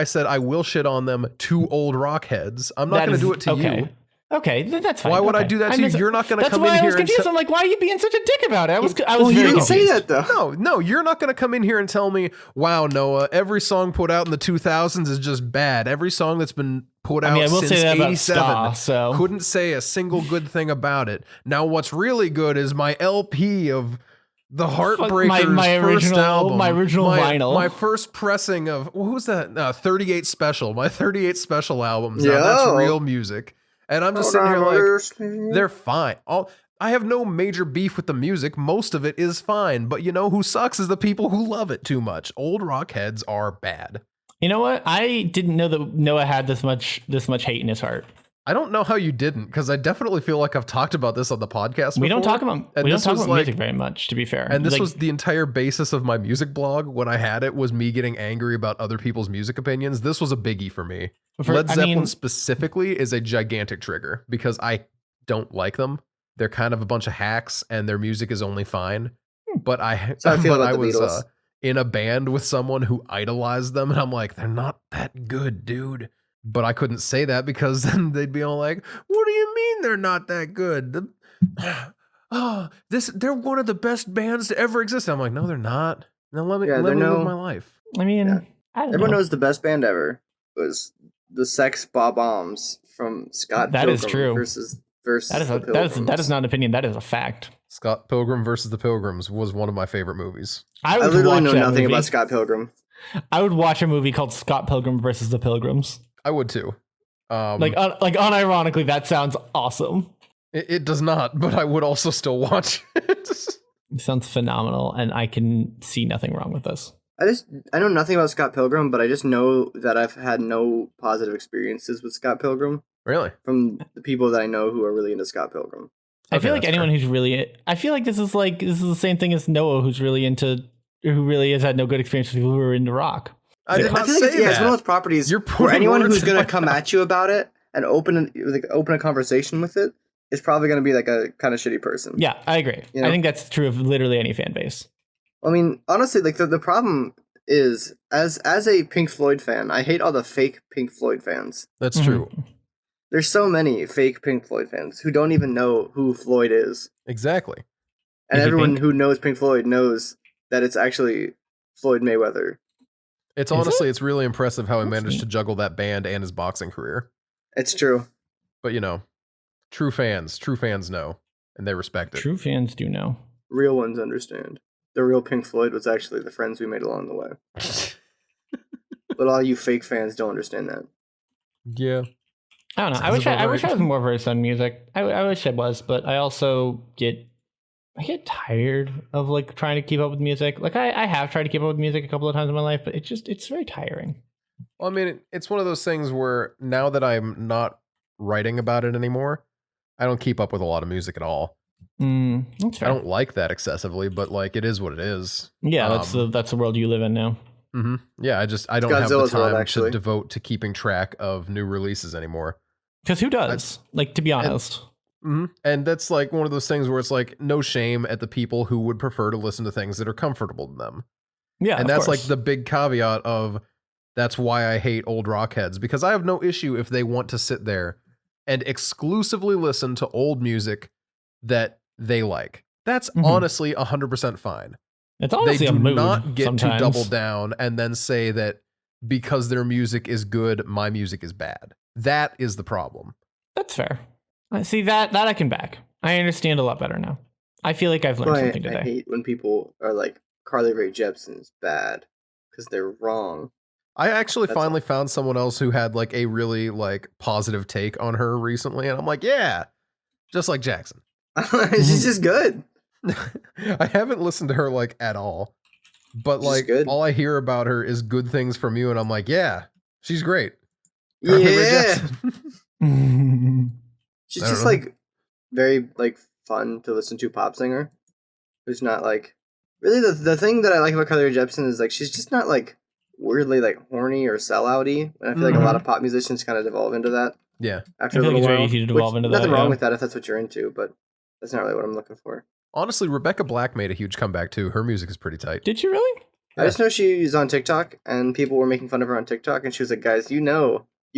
[SPEAKER 1] said I will shit on them to old rock heads. I'm not going to do it to you.
[SPEAKER 3] Okay, that's fine.
[SPEAKER 1] Why would I do that to you? You're not going to come in here.
[SPEAKER 3] That's why I was confused. I'm like, why are you being such a dick about it? I was
[SPEAKER 2] you didn't say that though.
[SPEAKER 1] No, you're not going to come in here and tell me, wow, Noah, every song put out in the 2000s is just bad. Every song that's been put out since 87 couldn't say a single good thing about it. Now, what's really good is my LP of the Heartbreakers'
[SPEAKER 3] my
[SPEAKER 1] first album.
[SPEAKER 3] My original vinyl.
[SPEAKER 1] My first pressing of, what was that? 38 Special. My 38 Special albums. Now, that's real music. And I'm just sitting here like, they're fine. I have no major beef with the music. Most of it is fine. But you know who sucks is the people who love it too much. Old rock heads are bad.
[SPEAKER 3] You know what? I didn't know that Noah had this much hate in his heart.
[SPEAKER 1] I don't know how you didn't, because I definitely feel like I've talked about this on the podcast before.
[SPEAKER 3] We don't talk about music very much, to be fair.
[SPEAKER 1] And this was the entire basis of my music blog when I had it, was me getting angry about other people's music opinions. This was a biggie for me. Led Zeppelin specifically is a gigantic trigger, because I don't like them. They're kind of a bunch of hacks, and their music is only fine. But I was in a band with someone who idolized them, and I'm like, they're not that good, dude. But I couldn't say that, because then they'd be all like, what do you mean they're not that good? They're one of the best bands to ever exist. I'm like, no, they're not. Now let me live my life.
[SPEAKER 3] I mean,
[SPEAKER 2] everyone knows the best band ever was the Sex Bob-ombs from Scott
[SPEAKER 3] That
[SPEAKER 2] Pilgrim
[SPEAKER 3] is true.
[SPEAKER 2] versus
[SPEAKER 3] that is not an opinion. That is a fact.
[SPEAKER 1] Scott Pilgrim versus the Pilgrims was one of my favorite movies.
[SPEAKER 2] I literally know nothing about Scott Pilgrim.
[SPEAKER 3] I would watch a movie called Scott Pilgrim versus the Pilgrims.
[SPEAKER 1] I would too.
[SPEAKER 3] Unironically, that sounds awesome.
[SPEAKER 1] It does not, but I would also still watch it.
[SPEAKER 3] It sounds phenomenal, and I can see nothing wrong with this.
[SPEAKER 2] I know nothing about Scott Pilgrim, but I just know that I've had no positive experiences with Scott Pilgrim.
[SPEAKER 1] Really?
[SPEAKER 2] From the people that I know who are really into Scott Pilgrim.
[SPEAKER 3] I feel like anyone who's really, I feel like this is the same thing as Noah, who really has had no good experience with people who are into rock.
[SPEAKER 1] I feel like it's
[SPEAKER 2] one of those properties where anyone who's going to come at you about it and open a conversation with it is probably going to be like a kind of shitty person.
[SPEAKER 3] Yeah, I agree. You know? I think that's true of literally any fan base.
[SPEAKER 2] I mean, honestly, like the problem is, as a Pink Floyd fan, I hate all the fake Pink Floyd fans.
[SPEAKER 1] That's true.
[SPEAKER 2] There's so many fake Pink Floyd fans who don't even know who Floyd is.
[SPEAKER 1] Exactly.
[SPEAKER 2] And everyone who knows Pink Floyd knows that it's actually Floyd Mayweather.
[SPEAKER 1] It's really impressive how he managed to juggle that band and his boxing career.
[SPEAKER 2] It's true.
[SPEAKER 1] But true fans know, and they respect it.
[SPEAKER 3] True fans do know.
[SPEAKER 2] Real ones understand. The real Pink Floyd was actually the friends we made along the way. But all you fake fans don't understand that.
[SPEAKER 1] Yeah.
[SPEAKER 3] I don't know. I wish I was more versed on music. I wish I was, but I also get tired of like trying to keep up with music. Like I have tried to keep up with music a couple of times in my life, but it's very tiring.
[SPEAKER 1] Well, I mean, it's one of those things where now that I'm not writing about it anymore, I don't keep up with a lot of music at all.
[SPEAKER 3] That's fair.
[SPEAKER 1] I don't like that excessively, but like it is what it is.
[SPEAKER 3] Yeah, that's the world you live in now.
[SPEAKER 1] Mm-hmm. Yeah, I don't have the time to devote to keeping track of new releases anymore.
[SPEAKER 3] Because who does? To be honest.
[SPEAKER 1] And that's like one of those things where it's like no shame at the people who would prefer to listen to things that are comfortable to them.
[SPEAKER 3] Yeah,
[SPEAKER 1] and that's like the big caveat of that's why I hate old rock heads, because I have no issue if they want to sit there and exclusively listen to old music that they like. That's honestly 100% fine.
[SPEAKER 3] It's honestly
[SPEAKER 1] they do
[SPEAKER 3] a mood
[SPEAKER 1] not get
[SPEAKER 3] sometimes.
[SPEAKER 1] to double down and then say that because their music is good, my music is bad. That is the problem.
[SPEAKER 3] That's fair. I see that I can back. I understand a lot better now. I feel like I've learned something today.
[SPEAKER 2] I hate when people are like, Carly Rae Jepsen's bad, because they're wrong.
[SPEAKER 1] I actually finally found someone else who had like a really like positive take on her recently, and I'm like, yeah, just like Jackson.
[SPEAKER 2] She's just good.
[SPEAKER 1] I haven't listened to her like at all, but like all I hear about her is good things from you, and I'm like, yeah, she's great.
[SPEAKER 2] Yeah. She's just like very like fun to listen to pop singer. Who's not like really the thing that I like about Carly Rae Jepsen is like she's just not like weirdly like horny or sellouty. And I feel like a lot of pop musicians kind of devolve into that.
[SPEAKER 1] Yeah.
[SPEAKER 2] After a little while,
[SPEAKER 3] very easy to devolve into
[SPEAKER 2] nothing wrong with that if that's what you're into, but that's not really what I'm looking for.
[SPEAKER 1] Honestly, Rebecca Black made a huge comeback too. Her music is pretty tight.
[SPEAKER 3] Did she really?
[SPEAKER 2] Yeah. I just know she's on TikTok, and people were making fun of her on TikTok, and she was like, "Guys, you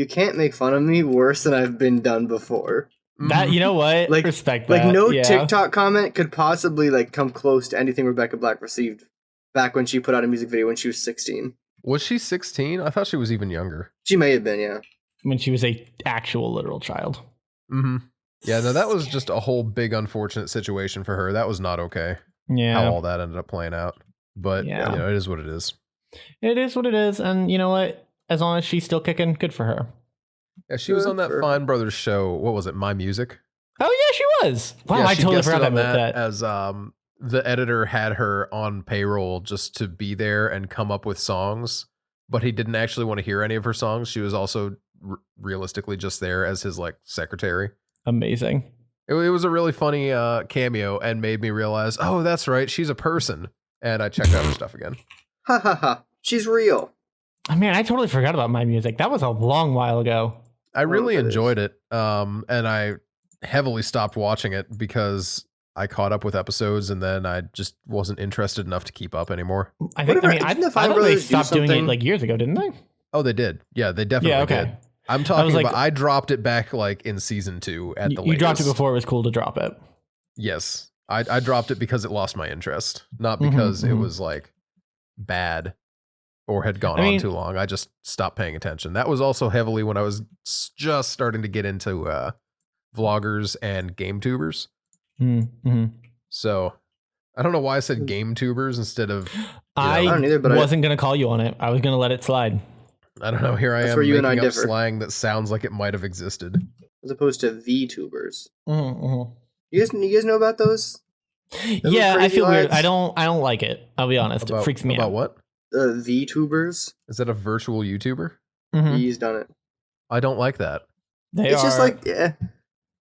[SPEAKER 2] can't make fun of me worse than I've been done before."
[SPEAKER 3] That, you know what?
[SPEAKER 2] Like,
[SPEAKER 3] respect that.
[SPEAKER 2] Like no TikTok comment could possibly like come close to anything Rebecca Black received back when she put out a music video when she was 16.
[SPEAKER 1] Was she 16? I thought she was even younger.
[SPEAKER 2] She may have been, yeah.
[SPEAKER 3] When she was a actual literal child.
[SPEAKER 1] Mm-hmm. Yeah, no, that was just a whole big unfortunate situation for her. That was not okay.
[SPEAKER 3] Yeah.
[SPEAKER 1] How all that ended up playing out. But, you know, it is what it is.
[SPEAKER 3] It is what it is. And you know what? As long as she's still kicking, good for her.
[SPEAKER 1] Yeah, she was on that Fine Brothers show. What was it? My Music?
[SPEAKER 3] Oh, yeah, she was. Wow, I totally forgot about that.
[SPEAKER 1] As the editor had her on payroll just to be there and come up with songs, but he didn't actually want to hear any of her songs. She was also realistically just there as his like secretary.
[SPEAKER 3] Amazing.
[SPEAKER 1] It was a really funny cameo and made me realize, oh, that's right, she's a person. And I checked out her stuff again.
[SPEAKER 2] Ha ha ha. She's real.
[SPEAKER 3] Oh, man, I totally forgot about My Music. That was a long while ago.
[SPEAKER 1] I really enjoyed it. And I heavily stopped watching it because I caught up with episodes and then I just wasn't interested enough to keep up anymore.
[SPEAKER 3] I thought they stopped doing it like years ago, didn't they?
[SPEAKER 1] Oh, they did. Yeah, they definitely did. I'm talking about I dropped it back like in season 2 at the latest.
[SPEAKER 3] You dropped it before it was cool to drop it.
[SPEAKER 1] Yes. I dropped it because it lost my interest, not because it was like bad or had gone on too long. I just stopped paying attention. That was also heavily when I was just starting to get into vloggers and game tubers. So I don't know why I said game tubers instead of
[SPEAKER 3] I don't either, but wasn't going to call you on it. I was going to let it slide.
[SPEAKER 1] I don't know. Here I am making up slang that sounds like it might have existed.
[SPEAKER 2] As opposed to VTubers. You guys know about those?
[SPEAKER 3] Yeah, I feel weird. I don't like it. I'll be honest. It freaks me out.
[SPEAKER 1] About what?
[SPEAKER 2] VTubers.
[SPEAKER 1] Is that a virtual YouTuber?
[SPEAKER 2] He's done it.
[SPEAKER 1] I don't like that.
[SPEAKER 2] It's just like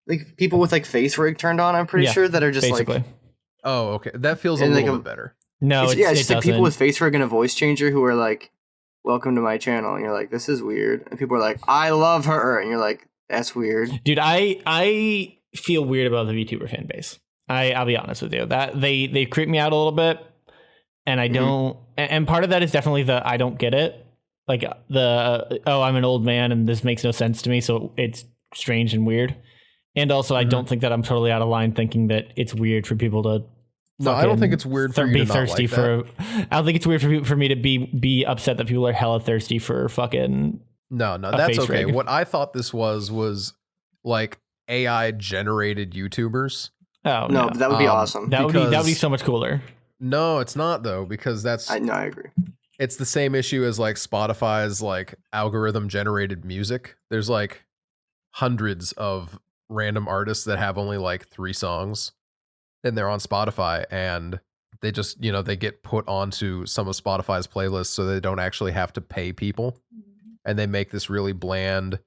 [SPEAKER 2] like people with like face rig turned on. I'm pretty sure that are just
[SPEAKER 3] basically.
[SPEAKER 2] Like.
[SPEAKER 1] Oh, okay. That feels a little bit better.
[SPEAKER 3] No,
[SPEAKER 2] it's just like people with face rig and a voice changer who are like, "Welcome to my channel," and you're like, "This is weird," and people are like, "I love her," and you're like, "That's weird."
[SPEAKER 3] Dude, I feel weird about the VTuber fan base. I'll be honest with you. That they creep me out a little bit, and I don't. And part of that is definitely the I don't get it. Like I'm an old man and this makes no sense to me, so it's strange and weird. And also, I don't think that I'm totally out of line thinking that it's weird for people to.
[SPEAKER 1] No, I don't think it's weird for you to be thirsty not like
[SPEAKER 3] that. I don't think it's weird for me to be upset that people are hella thirsty for fucking.
[SPEAKER 1] No, that's okay. Rig. What I thought this was like AI generated YouTubers.
[SPEAKER 3] Oh
[SPEAKER 2] no, that would be awesome.
[SPEAKER 3] That would be so much cooler.
[SPEAKER 1] No, it's not though, because that's.
[SPEAKER 2] I agree.
[SPEAKER 1] It's the same issue as like Spotify's like algorithm generated music. There's like hundreds of random artists that have only like 3 songs and they're on Spotify and they just, they get put onto some of Spotify's playlists so they don't actually have to pay people. And they make this really bland,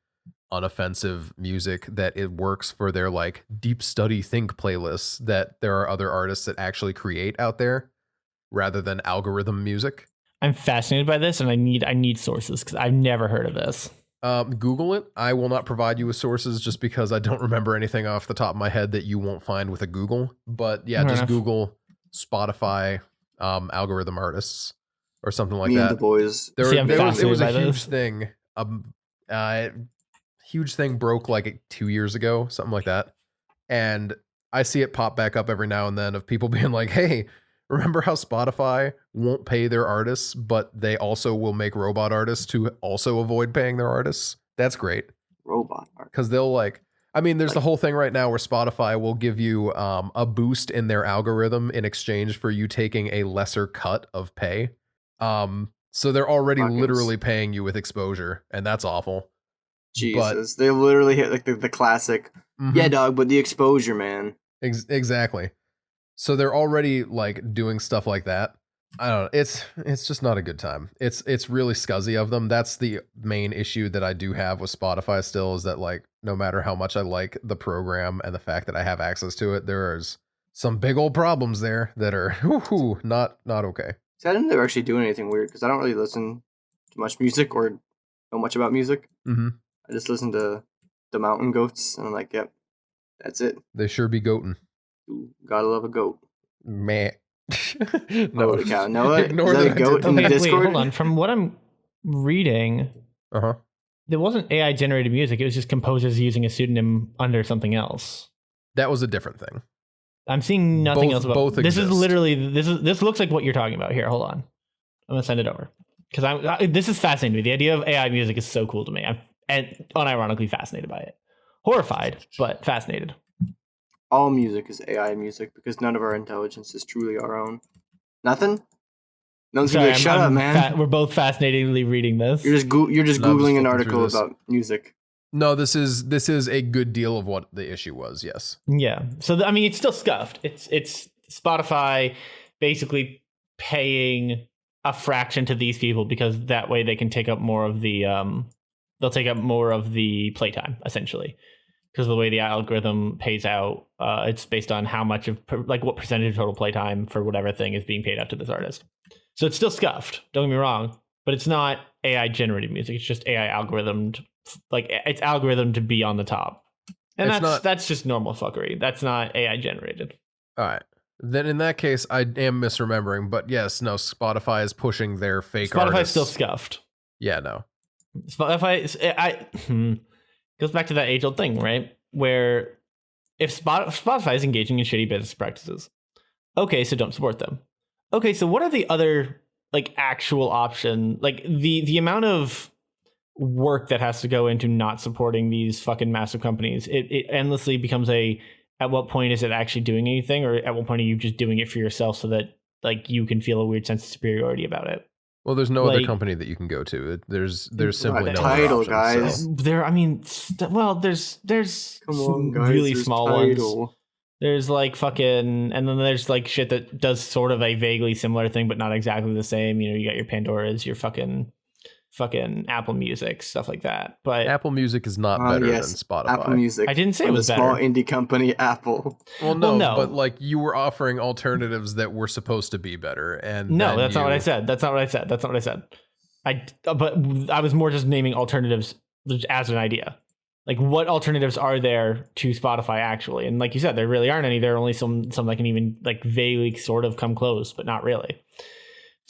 [SPEAKER 1] unoffensive music that it works for their like deep study think playlists that there are other artists that actually create out there rather than algorithm music.
[SPEAKER 3] I'm fascinated by this and I need sources because I've never heard of this.
[SPEAKER 1] Google it. I will not provide you with sources just because I don't remember anything off the top of my head that you won't find with a Google. But yeah, just Google Spotify algorithm artists or something like that.
[SPEAKER 2] And the boys.
[SPEAKER 1] It was a huge thing. Huge thing broke like 2 years ago, something like that. And I see it pop back up every now and then of people being like, hey, remember how Spotify won't pay their artists, but they also will make robot artists to also avoid paying their artists? That's great.
[SPEAKER 2] Robot art.
[SPEAKER 1] Because they'll there's the whole thing right now where Spotify will give you a boost in their algorithm in exchange for you taking a lesser cut of pay. So they're already literally paying you with exposure, and that's awful.
[SPEAKER 2] Jesus, they literally hit like the classic, yeah, dog, but the exposure, man.
[SPEAKER 1] Exactly. So they're already like doing stuff like that. I don't know. It's just not a good time. It's really scuzzy of them. That's the main issue that I do have with Spotify still, is that like no matter how much I like the program and the fact that I have access to it, there's some big old problems there that are not okay.
[SPEAKER 2] See, I didn't ever actually do anything weird because I don't really listen to much music or know much about music.
[SPEAKER 1] Mm-hmm.
[SPEAKER 2] I just listen to the Mountain Goats, and I'm like, yep, that's it.
[SPEAKER 1] They sure be goatin'.
[SPEAKER 2] Ooh, gotta love a goat.
[SPEAKER 1] Man.
[SPEAKER 2] No, holy cow. No, ignore that goat in the Discord.
[SPEAKER 3] Wait, hold on. From what I'm reading, there wasn't AI generated music. It was just composers using a pseudonym under something else.
[SPEAKER 1] That was a different thing.
[SPEAKER 3] I'm seeing nothing else about
[SPEAKER 1] both
[SPEAKER 3] this.
[SPEAKER 1] Exist.
[SPEAKER 3] Is literally this looks like what you're talking about here. Hold on, I'm gonna send it over because this is fascinating to me. The idea of AI music is so cool to me. I'm unironically fascinated by it. Horrified, but fascinated.
[SPEAKER 2] All music is AI music because none of our intelligence is truly our own. Nothing? No one's gonna be like, shut up, man.
[SPEAKER 3] We're both fascinatingly reading this.
[SPEAKER 2] You're just Googling an article about music.
[SPEAKER 1] No, this is a good deal of what the issue was, yes.
[SPEAKER 3] Yeah. So, I mean, it's still scuffed. It's Spotify basically paying a fraction to these people because that way they can take up more of the they'll take up more of the playtime, essentially. Because the way the algorithm pays out, it's based on how much of, like, what percentage of total playtime for whatever thing is being paid out to this artist. So it's still scuffed, don't get me wrong, but it's not AI generated music. It's just AI algorithmed, like, it's algorithmed to be on the top. And that's just normal fuckery. That's not AI generated.
[SPEAKER 1] All right. Then in that case, I am misremembering, but yes, no, Spotify is pushing their fake artists.
[SPEAKER 3] Spotify's still scuffed.
[SPEAKER 1] Yeah, no.
[SPEAKER 3] Spotify, goes back to that age-old thing, right? Where if Spotify is engaging in shitty business practices, okay, so don't support them. Okay, so what are the other, like, actual option? Like, the amount of work that has to go into not supporting these fucking massive companies, it endlessly becomes at what point is it actually doing anything? Or at what point are you just doing it for yourself so that, like, you can feel a weird sense of superiority about it?
[SPEAKER 1] Well, there's no other company that you can go to. There's simply no
[SPEAKER 2] title,
[SPEAKER 1] option,
[SPEAKER 2] guys.
[SPEAKER 1] So.
[SPEAKER 3] There's
[SPEAKER 2] come on, guys,
[SPEAKER 3] really
[SPEAKER 2] there's
[SPEAKER 3] small
[SPEAKER 2] title.
[SPEAKER 3] ones. There's like fucking, and then there's like shit that does sort of a vaguely similar thing, but not exactly the same. You know, you got your Pandoras, your fucking Apple Music, stuff like that. But
[SPEAKER 1] Apple Music is not better than Spotify.
[SPEAKER 2] Apple Music.
[SPEAKER 3] I didn't say it was better.
[SPEAKER 2] Small indie company, Apple.
[SPEAKER 1] Well, no, but like you were offering alternatives that were supposed to be better, and
[SPEAKER 3] no, that's not what I said. That's not what I said. But I was more just naming alternatives as an idea. Like, what alternatives are there to Spotify actually? And like you said, there really aren't any. There are only some that can even like vaguely sort of come close, but not really.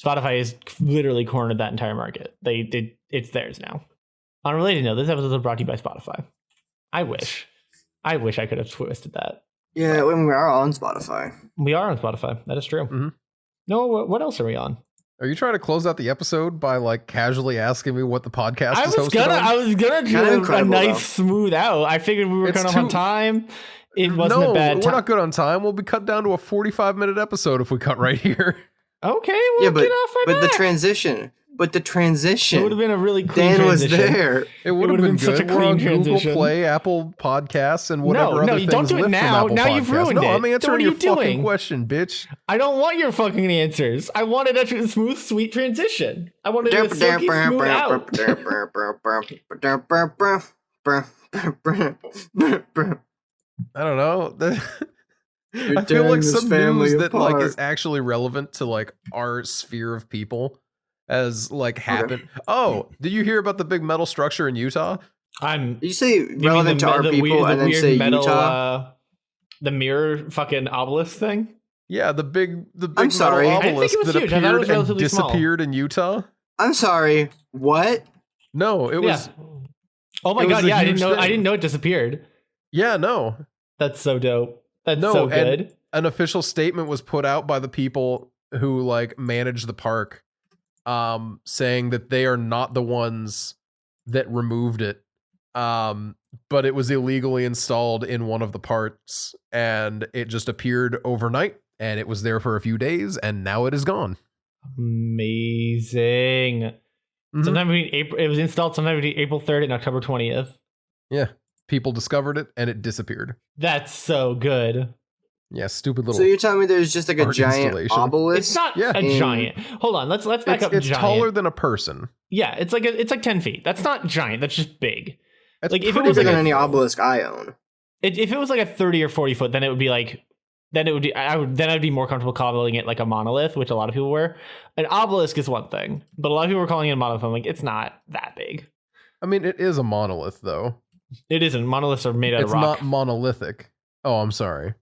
[SPEAKER 3] Spotify has literally cornered that entire market. It's theirs now. On a related note, this episode is brought to you by Spotify. I wish I could have twisted that.
[SPEAKER 2] Yeah, when we are on Spotify.
[SPEAKER 3] We are on Spotify. That is true.
[SPEAKER 1] Mm-hmm.
[SPEAKER 3] No, what else are we on?
[SPEAKER 1] Are you trying to close out the episode by like casually asking me what the podcast is hosted on?
[SPEAKER 3] I was gonna do a nice smooth out. I figured we were kind of on time. It wasn't a bad time.
[SPEAKER 1] We're not good on time. We'll be cut down to a 45-minute episode if we cut right here.
[SPEAKER 3] Okay, we'll get off right
[SPEAKER 2] back. But the transition.
[SPEAKER 3] It would have been a really clean transition.
[SPEAKER 2] Was there.
[SPEAKER 1] It would have been good. Such a clean transition. Google Play, Apple Podcasts, and whatever other things.
[SPEAKER 3] Don't do it now. Now you've ruined it.
[SPEAKER 1] No, I'm answering your fucking question, bitch.
[SPEAKER 3] I don't want your fucking answers. I wanted a smooth, sweet transition. I wanted a silky smooth out.
[SPEAKER 1] I don't know. I feel like some news that like is actually relevant to like our sphere of people as like happened. Okay. Oh, did you hear about the big metal structure in Utah?
[SPEAKER 2] Did you say relevant to our people and then say metal, Utah?
[SPEAKER 3] The mirror fucking obelisk thing?
[SPEAKER 1] Yeah, the big
[SPEAKER 2] I'm sorry.
[SPEAKER 1] metal obelisk that appeared and disappeared in Utah.
[SPEAKER 2] I'm sorry. What?
[SPEAKER 1] No, it was.
[SPEAKER 3] Oh my god! Yeah, I didn't know it disappeared.
[SPEAKER 1] Yeah, no.
[SPEAKER 3] That's so dope. That's so good.
[SPEAKER 1] And an official statement was put out by the people who like manage the park, saying that they are not the ones that removed it, but it was illegally installed in one of the parts, and it just appeared overnight, and it was there for a few days, and now it is gone.
[SPEAKER 3] Amazing. Mm-hmm. Sometime between April, it was installed sometime between April 3rd and October 20th.
[SPEAKER 1] Yeah. People discovered it and it disappeared.
[SPEAKER 3] That's so good.
[SPEAKER 1] Yeah, stupid little.
[SPEAKER 2] So you're telling me there's just like a giant obelisk?
[SPEAKER 3] It's not a giant. Hold on, let's back up.
[SPEAKER 1] It's
[SPEAKER 3] giant.
[SPEAKER 1] Taller than a person.
[SPEAKER 3] Yeah, it's like 10 feet. That's not giant. That's just big.
[SPEAKER 2] That's like if it was like any obelisk I own.
[SPEAKER 3] If it was like a 30 or 40 foot, then it would be like. I'd be more comfortable calling it like a monolith, which a lot of people were. An obelisk is one thing, but a lot of people were calling it a monolith. I'm like, it's not that big.
[SPEAKER 1] I mean, it is a monolith, though.
[SPEAKER 3] It isn't. Monoliths are made out of rock.
[SPEAKER 1] It's not monolithic. Oh, I'm sorry.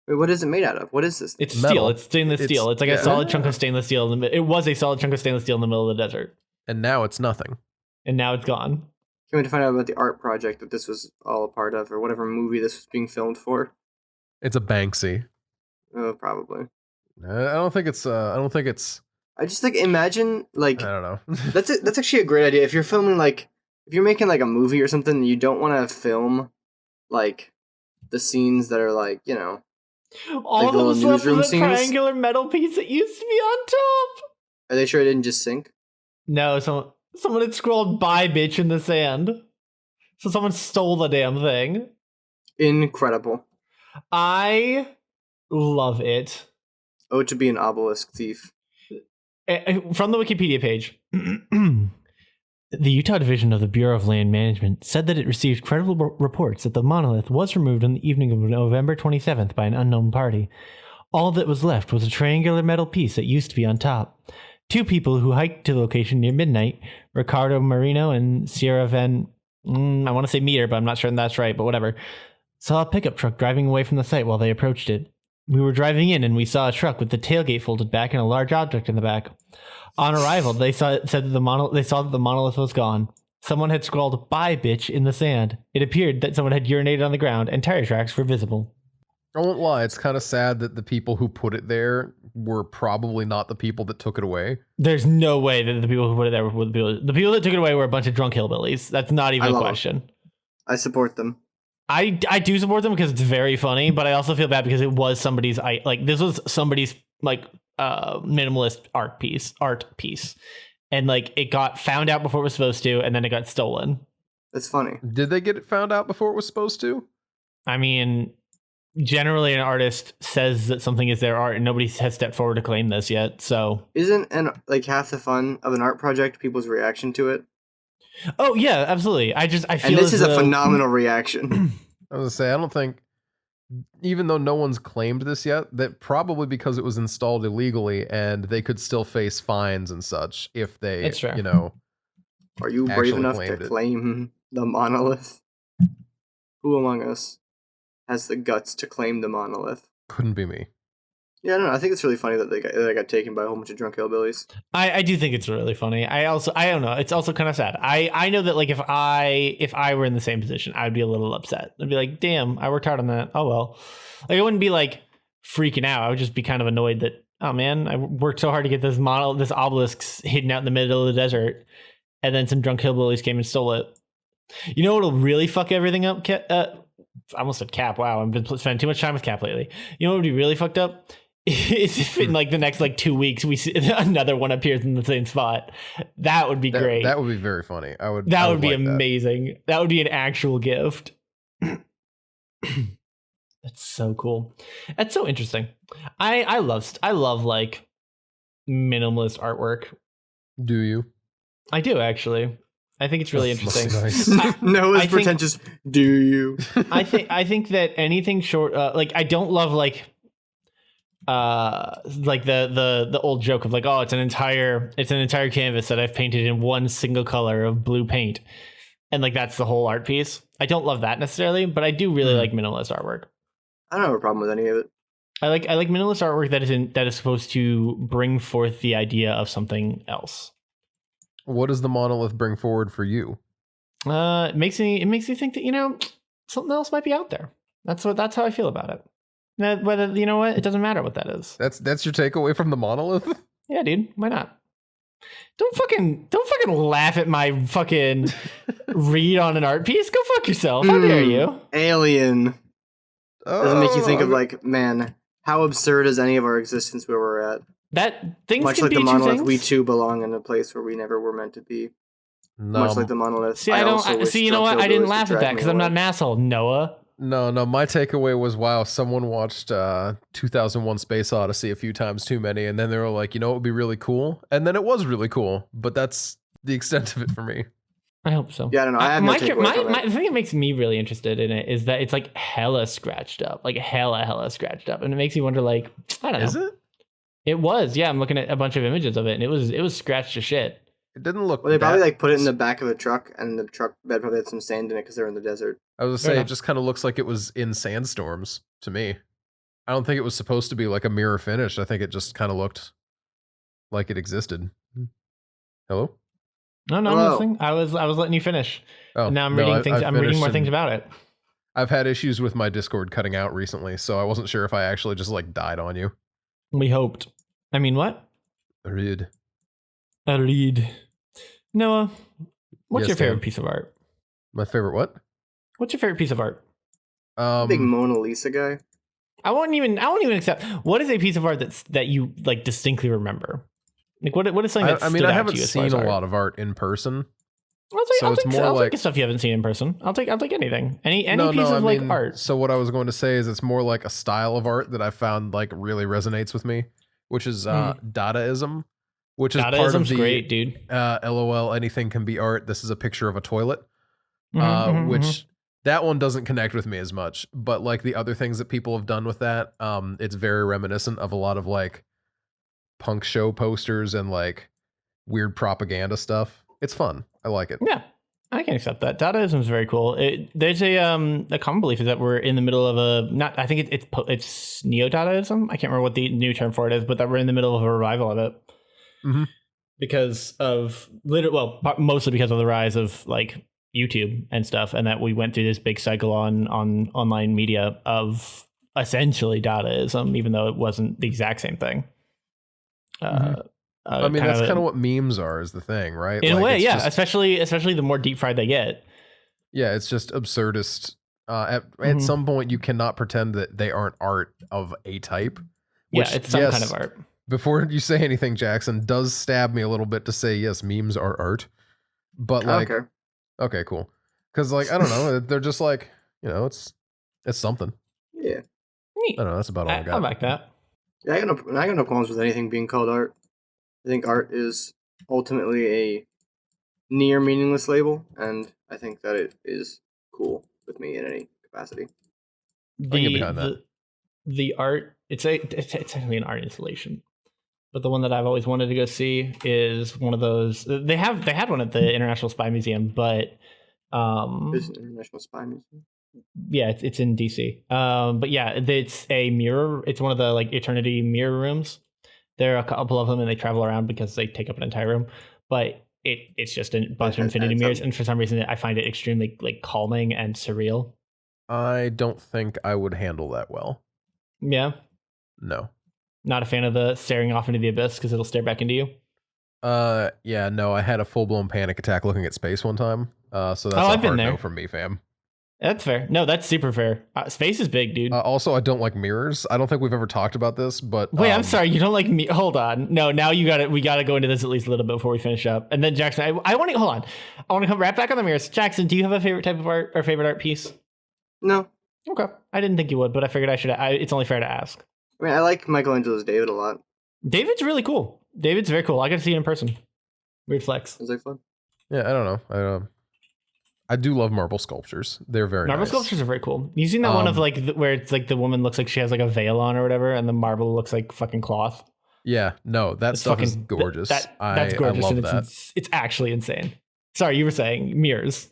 [SPEAKER 2] Wait, what is it made out of? What is this?
[SPEAKER 3] It's metal. Steel. It's stainless steel. It's like a solid chunk of stainless steel. It was a solid chunk of stainless steel in the middle of the desert.
[SPEAKER 1] And now it's nothing.
[SPEAKER 3] And now it's gone.
[SPEAKER 2] Came in to find out about the art project that this was all a part of, or whatever movie this was being filmed for.
[SPEAKER 1] It's a Banksy.
[SPEAKER 2] Oh, probably.
[SPEAKER 1] I don't think it's.
[SPEAKER 2] I just like imagine like.
[SPEAKER 1] I don't know.
[SPEAKER 2] That's actually a great idea. If you're filming like, if you're making like a movie or something, you don't want to film like the scenes that are like, you know,
[SPEAKER 3] all
[SPEAKER 2] like
[SPEAKER 3] that was left was a
[SPEAKER 2] scenes.
[SPEAKER 3] triangular metal piece that used to be on top.
[SPEAKER 2] Are they sure it didn't just sink?
[SPEAKER 3] No, someone had scrolled "bye bitch" in the sand, so someone stole the damn thing.
[SPEAKER 2] Incredible.
[SPEAKER 3] I love it.
[SPEAKER 2] Oh, to be an obelisk thief.
[SPEAKER 3] From the Wikipedia page, the Utah Division of the Bureau of Land Management said that it received credible reports that the monolith was removed on the evening of November 27th by an unknown party. All that was left was a triangular metal piece that used to be on top. Two people who hiked to the location near midnight, Ricardo Marino and Sierra Van, I want to say Meter, but I'm not sure if that's right, but whatever, saw a pickup truck driving away from the site while they approached it. We were driving in and we saw a truck with the tailgate folded back and a large object in the back. On arrival, they saw that the monolith was gone. Someone had scrawled "bye bitch" in the sand. It appeared that someone had urinated on the ground and tire tracks were visible.
[SPEAKER 1] I won't lie, it's kind of sad that the people who put it there were probably not the people that took it away.
[SPEAKER 3] There's no way that the people who put it there were the people. The people that took it away were a bunch of drunk hillbillies. That's not even a question.
[SPEAKER 2] Them. I support them.
[SPEAKER 3] I do support them because it's very funny, but I also feel bad because it was somebody's this was somebody's minimalist art piece, and like it got found out before it was supposed to, and then it got stolen.
[SPEAKER 2] That's funny.
[SPEAKER 1] Did they get it found out before it was supposed to?
[SPEAKER 3] I mean, generally an artist says that something is their art and nobody has stepped forward to claim this yet. So
[SPEAKER 2] isn't half the fun of an art project people's reaction to it?
[SPEAKER 3] Oh yeah, absolutely. I feel
[SPEAKER 2] and this is a phenomenal reaction.
[SPEAKER 1] I was gonna say, I don't think, even though no one's claimed this yet, that probably because it was installed illegally and they could still face fines and such if they, you know.
[SPEAKER 2] Are you brave enough to claim the monolith? Who among us has the guts to claim the monolith?
[SPEAKER 1] Couldn't be me.
[SPEAKER 2] Yeah, I don't know. I think it's really funny that they got taken by a whole bunch of drunk hillbillies.
[SPEAKER 3] I do think it's really funny. I don't know. It's also kind of sad. I know that like if I were in the same position, I'd be a little upset. I'd be like, damn, I worked hard on that. Oh well. Like I wouldn't be like freaking out. I would just be kind of annoyed that, oh man, I worked so hard to get this obelisk hidden out in the middle of the desert, and then some drunk hillbillies came and stole it. You know what'll really fuck everything up? I almost said Cap. Wow, I've been spending too much time with Cap lately. You know what would be really fucked up? Is if in like the next like 2 weeks we see another one appears in the same spot. That would be great.
[SPEAKER 1] That would be very funny.
[SPEAKER 3] That would be amazing. That would be an actual gift. That's so cool. That's so interesting. I love like minimalist artwork.
[SPEAKER 1] Do you?
[SPEAKER 3] I do actually. I think it's really interesting.
[SPEAKER 1] Nice.
[SPEAKER 2] No, it's pretentious. Do you?
[SPEAKER 3] I think that anything short, like I don't love like the old joke of like, oh, it's an entire canvas that I've painted in one single color of blue paint, and like that's the whole art piece. I don't love that necessarily, but I do really like minimalist artwork.
[SPEAKER 2] I don't have a problem with any of it.
[SPEAKER 3] I like minimalist artwork that is supposed to bring forth the idea of something else.
[SPEAKER 1] What does the monolith bring forward for you?
[SPEAKER 3] It makes me think that, you know, something else might be out there. That's how I feel about it. Whether, you know what, it doesn't matter what that is.
[SPEAKER 1] That's your takeaway from the monolith?
[SPEAKER 3] Yeah, dude. Why not? Don't fucking laugh at my fucking read on an art piece. Go fuck yourself. How dare you?
[SPEAKER 2] Alien. Doesn't make you think of like, man, how absurd is any of our existence where we're at?
[SPEAKER 3] That things
[SPEAKER 2] much
[SPEAKER 3] can
[SPEAKER 2] like
[SPEAKER 3] be
[SPEAKER 2] the monolith,
[SPEAKER 3] things.
[SPEAKER 2] we too belong in a place where we never were meant to be.
[SPEAKER 1] No.
[SPEAKER 2] Much like the monolith.
[SPEAKER 3] See, you know what? I didn't laugh at that because I'm not an asshole, Noah.
[SPEAKER 1] No. My takeaway was, wow, someone watched 2001 Space Odyssey a few times too many, and then they were like, it would be really cool. And then it was really cool, but that's the extent of it for me.
[SPEAKER 3] I hope so.
[SPEAKER 2] Yeah, I don't know. I have
[SPEAKER 3] the thing that makes me really interested in it is that it's like hella scratched up, like hella scratched up, and it makes me wonder, like, I don't know.
[SPEAKER 1] Is it?
[SPEAKER 3] It was, yeah. I'm looking at a bunch of images of it, and it was scratched to shit.
[SPEAKER 1] It didn't look.
[SPEAKER 2] Well, they probably like put it in the back of a truck, and the truck bed probably had some sand in it because they're in the desert.
[SPEAKER 1] I was gonna say, it just kind of looks like it was in sandstorms to me. I don't think it was supposed to be like a mirror finish. I think it just kind of looked like it existed. Hello?
[SPEAKER 3] No, I'm listening. I was letting you finish. Oh, and now I'm reading things. I'm reading more things about it.
[SPEAKER 1] I've had issues with my Discord cutting out recently, so I wasn't sure if I actually just like died on you.
[SPEAKER 3] We hoped. I mean, what?
[SPEAKER 1] A read.
[SPEAKER 3] Noah, what's your favorite piece of art?
[SPEAKER 1] My favorite what?
[SPEAKER 3] What's your favorite piece of art?
[SPEAKER 2] Big Mona Lisa guy.
[SPEAKER 3] I won't even accept. What is a piece of art that you like distinctly remember? Like what is something that stood out to you? I haven't
[SPEAKER 1] seen a lot of art in person.
[SPEAKER 3] I'll take stuff you haven't seen in person. I'll take anything. Any piece of art.
[SPEAKER 1] So what I was going to say is it's more like a style of art that I found like really resonates with me, which is Dadaism, which is part of the
[SPEAKER 3] great, dude.
[SPEAKER 1] LOL, anything can be art. This is a picture of a toilet, which that one doesn't connect with me as much. But like the other things that people have done with that, it's very reminiscent of a lot of like punk show posters and like weird propaganda stuff. It's fun. I like it.
[SPEAKER 3] Yeah, I can accept that. Dadaism is very cool. There's a common belief is that we're in the middle of I think it's neo-Dadaism. I can't remember what the new term for it is, but that we're in the middle of a revival of it.
[SPEAKER 1] Mm-hmm.
[SPEAKER 3] Because of mostly because of the rise of like YouTube and stuff, and that we went through this big cycle on online media of essentially Dadaism, even though it wasn't the exact same thing.
[SPEAKER 1] I mean, that's kind of what memes are, is the thing, right?
[SPEAKER 3] In a way, yeah. Especially the more deep fried they get.
[SPEAKER 1] Yeah, it's just absurdist. At some point, you cannot pretend that they aren't art of a type.
[SPEAKER 3] Which, it's some kind of art.
[SPEAKER 1] Before you say anything, Jackson, does stab me a little bit to say, yes, memes are art. But like, okay, cool. Because like, I don't know, they're just like, it's something.
[SPEAKER 2] Yeah.
[SPEAKER 1] Neat. I don't know, that's about all I got.
[SPEAKER 3] I like that.
[SPEAKER 2] Yeah, I got no qualms with anything being called art. I think art is ultimately a near meaningless label, and I think that it is cool with me in any capacity.
[SPEAKER 3] The art, it's actually an art installation, but the one that I've always wanted to go see is one of those. They had one at the International Spy Museum, but
[SPEAKER 2] there's an International Spy Museum.
[SPEAKER 3] Yeah, it's in DC. But yeah, it's a mirror. It's one of the like Eternity mirror rooms. There are a couple of them, and they travel around because they take up an entire room. But it's just a bunch of infinity mirrors, and for some reason, I find it extremely like calming and surreal.
[SPEAKER 1] I don't think I would handle that well.
[SPEAKER 3] Yeah.
[SPEAKER 1] No.
[SPEAKER 3] Not a fan of the staring off into the abyss because it'll stare back into you.
[SPEAKER 1] Yeah, no. I had a full blown panic attack looking at space one time. So that's I've been there. No from me, fam.
[SPEAKER 3] That's fair. No, that's super fair. Space is big, dude.
[SPEAKER 1] Also, I don't like mirrors. I don't think we've ever talked about this, but
[SPEAKER 3] wait, I'm sorry. You don't like me? Hold on. No, now we got to go into this at least a little bit before we finish up. And then Jackson, I want to hold on. I want to come right back on the mirrors. Jackson, do you have a favorite type of art or favorite art piece?
[SPEAKER 2] No.
[SPEAKER 3] Okay. I didn't think you would, but I figured I should. It's only fair to ask.
[SPEAKER 2] I mean, I like Michelangelo's David a lot.
[SPEAKER 3] David's really cool. David's very cool. I got to see it in person. Weird flex.
[SPEAKER 2] Is that fun?
[SPEAKER 1] Yeah, I don't know. I do love marble sculptures. They're very
[SPEAKER 3] marble sculptures are very cool. You seen that one of like where it's like the woman looks like she has like a veil on or whatever, and the marble looks like fucking cloth.
[SPEAKER 1] Yeah, no, that stuff is gorgeous.
[SPEAKER 3] That's gorgeous. I love that. It's actually insane. Sorry, you were saying mirrors.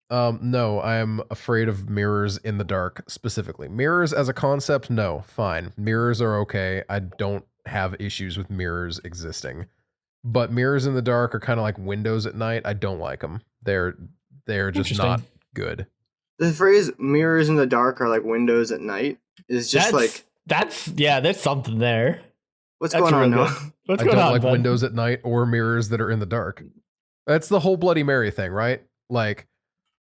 [SPEAKER 1] No, I'm afraid of mirrors in the dark specifically. Mirrors as a concept, no, fine. Mirrors are okay. I don't have issues with mirrors existing. But mirrors in the dark are kind of like windows at night. I don't like them. They're just not good.
[SPEAKER 2] The phrase "mirrors in the dark are like windows at night" is just
[SPEAKER 3] there's something there.
[SPEAKER 2] What's going on now?
[SPEAKER 1] I don't like windows at night or mirrors that are in the dark. That's the whole Bloody Mary thing, right? Like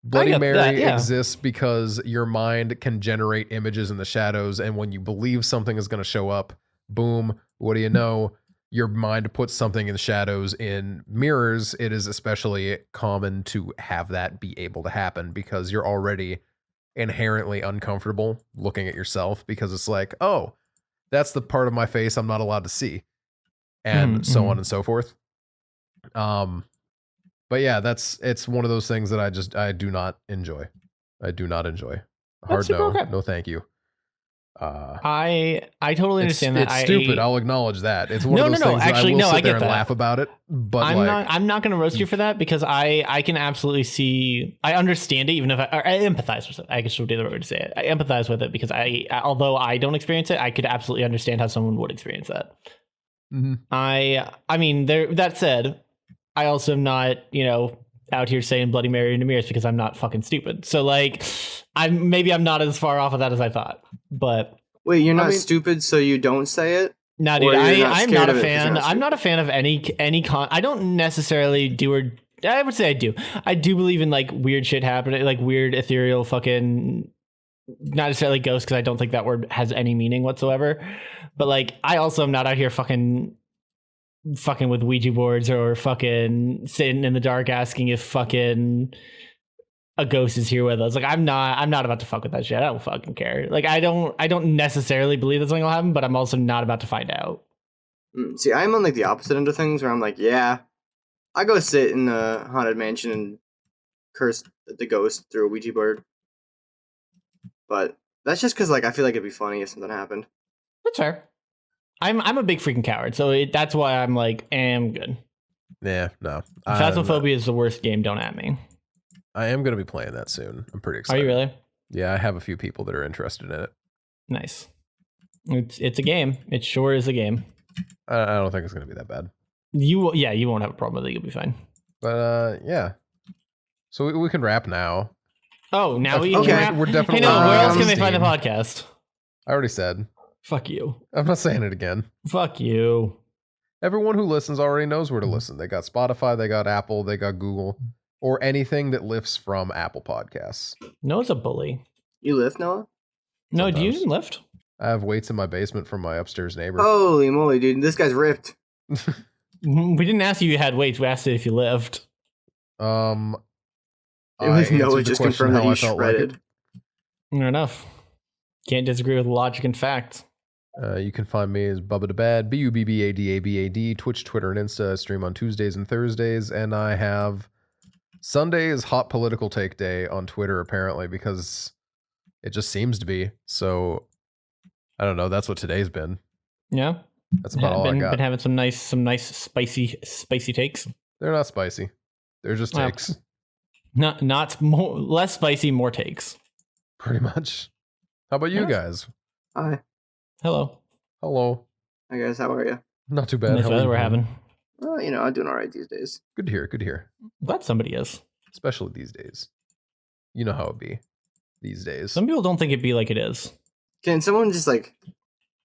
[SPEAKER 1] Bloody Mary exists because your mind can generate images in the shadows, and when you believe something is going to show up, boom, what do you know? Your mind puts something in the shadows. In mirrors, it is especially common to have that be able to happen because you're already inherently uncomfortable looking at yourself because it's like, oh, that's the part of my face I'm not allowed to see, and so on and so forth. But yeah, it's one of those things that I do not enjoy. I do not enjoy. Hard no, okay. No, thank you.
[SPEAKER 3] I totally understand
[SPEAKER 1] that. It's stupid. I'll acknowledge that. It's one of those things actually, that I will sit there and laugh about it. But
[SPEAKER 3] I'm not going to roast you for that because I can absolutely see. I understand it, even if I empathize with it. I guess would be the right way to say it. I empathize with it because although I don't experience it, I could absolutely understand how someone would experience that.
[SPEAKER 1] Mm-hmm.
[SPEAKER 3] I mean, that said, I also am not, out here saying Bloody Mary into mirrors because I'm not fucking stupid. So like, I'm not as far off of that as I thought. But
[SPEAKER 2] wait, you're not stupid, so you don't say it?
[SPEAKER 3] No, dude, I'm not a fan. I'm not a fan of any I don't necessarily do, or I would say I do. I do believe in like weird shit happening, like weird ethereal fucking, not necessarily ghosts, because I don't think that word has any meaning whatsoever. But like, I also am not out here fucking with Ouija boards or fucking sitting in the dark asking if fucking a ghost is here with us. Like, I'm not about to fuck with that shit. I don't fucking care. Like, I don't necessarily believe that something will happen, but I'm also not about to find out.
[SPEAKER 2] See, I'm on like the opposite end of things where I'm like, yeah, I go sit in the haunted mansion and curse the ghost through a Ouija board. But that's just because like I feel like it'd be funny if something happened.
[SPEAKER 3] That's fair. I'm a big freaking coward, so that's why I'm like, I'm good.
[SPEAKER 1] Yeah, no.
[SPEAKER 3] Phasmophobia is the worst game. Don't at me.
[SPEAKER 1] I am going to be playing that soon. I'm pretty excited.
[SPEAKER 3] Are you really?
[SPEAKER 1] Yeah, I have a few people that are interested in it.
[SPEAKER 3] Nice. It's a game. It sure is a game.
[SPEAKER 1] I don't think it's going to be that bad.
[SPEAKER 3] You won't have a problem with it. You'll be fine.
[SPEAKER 1] But yeah. So we can wrap now.
[SPEAKER 3] Oh, now we can wrap?
[SPEAKER 1] We're definitely.
[SPEAKER 3] Hey, no, where else can they find the podcast?
[SPEAKER 1] I already said.
[SPEAKER 3] Fuck you.
[SPEAKER 1] I'm not saying it again.
[SPEAKER 3] Fuck you.
[SPEAKER 1] Everyone who listens already knows where to listen. They got Spotify, they got Apple, they got Google, or anything that lifts from Apple Podcasts.
[SPEAKER 3] Noah's a bully.
[SPEAKER 2] You lift, Noah?
[SPEAKER 3] No, do you even lift?
[SPEAKER 1] I have weights in my basement from my upstairs neighbor.
[SPEAKER 2] Holy moly, dude. This guy's ripped.
[SPEAKER 3] We didn't ask you had weights. We asked you if you lift.
[SPEAKER 2] It was Noah just confirmed that you shredded.
[SPEAKER 1] Like
[SPEAKER 3] Fair enough. Can't disagree with logic and facts.
[SPEAKER 1] You can find me as Bubba the Bad, BUBBADABAD, Twitch, Twitter, and Insta. I stream on Tuesdays and Thursdays, and I have Sunday is Hot Political Take Day on Twitter, apparently, because it just seems to be. So, I don't know. That's what today's been.
[SPEAKER 3] Yeah.
[SPEAKER 1] That's about all I got.
[SPEAKER 3] Been having some nice spicy takes.
[SPEAKER 1] They're not spicy. They're just takes.
[SPEAKER 3] Not more, less spicy, more takes.
[SPEAKER 1] Pretty much. How about you guys?
[SPEAKER 2] Hi.
[SPEAKER 3] Hello.
[SPEAKER 2] Hi guys, how are you?
[SPEAKER 1] Not too bad.
[SPEAKER 3] Nice weather we're having.
[SPEAKER 2] Well, I'm doing all right these days.
[SPEAKER 1] Good to hear.
[SPEAKER 3] Glad somebody is.
[SPEAKER 1] Especially these days. You know how it be these days.
[SPEAKER 3] Some people don't think it be like it is.
[SPEAKER 2] Can someone just like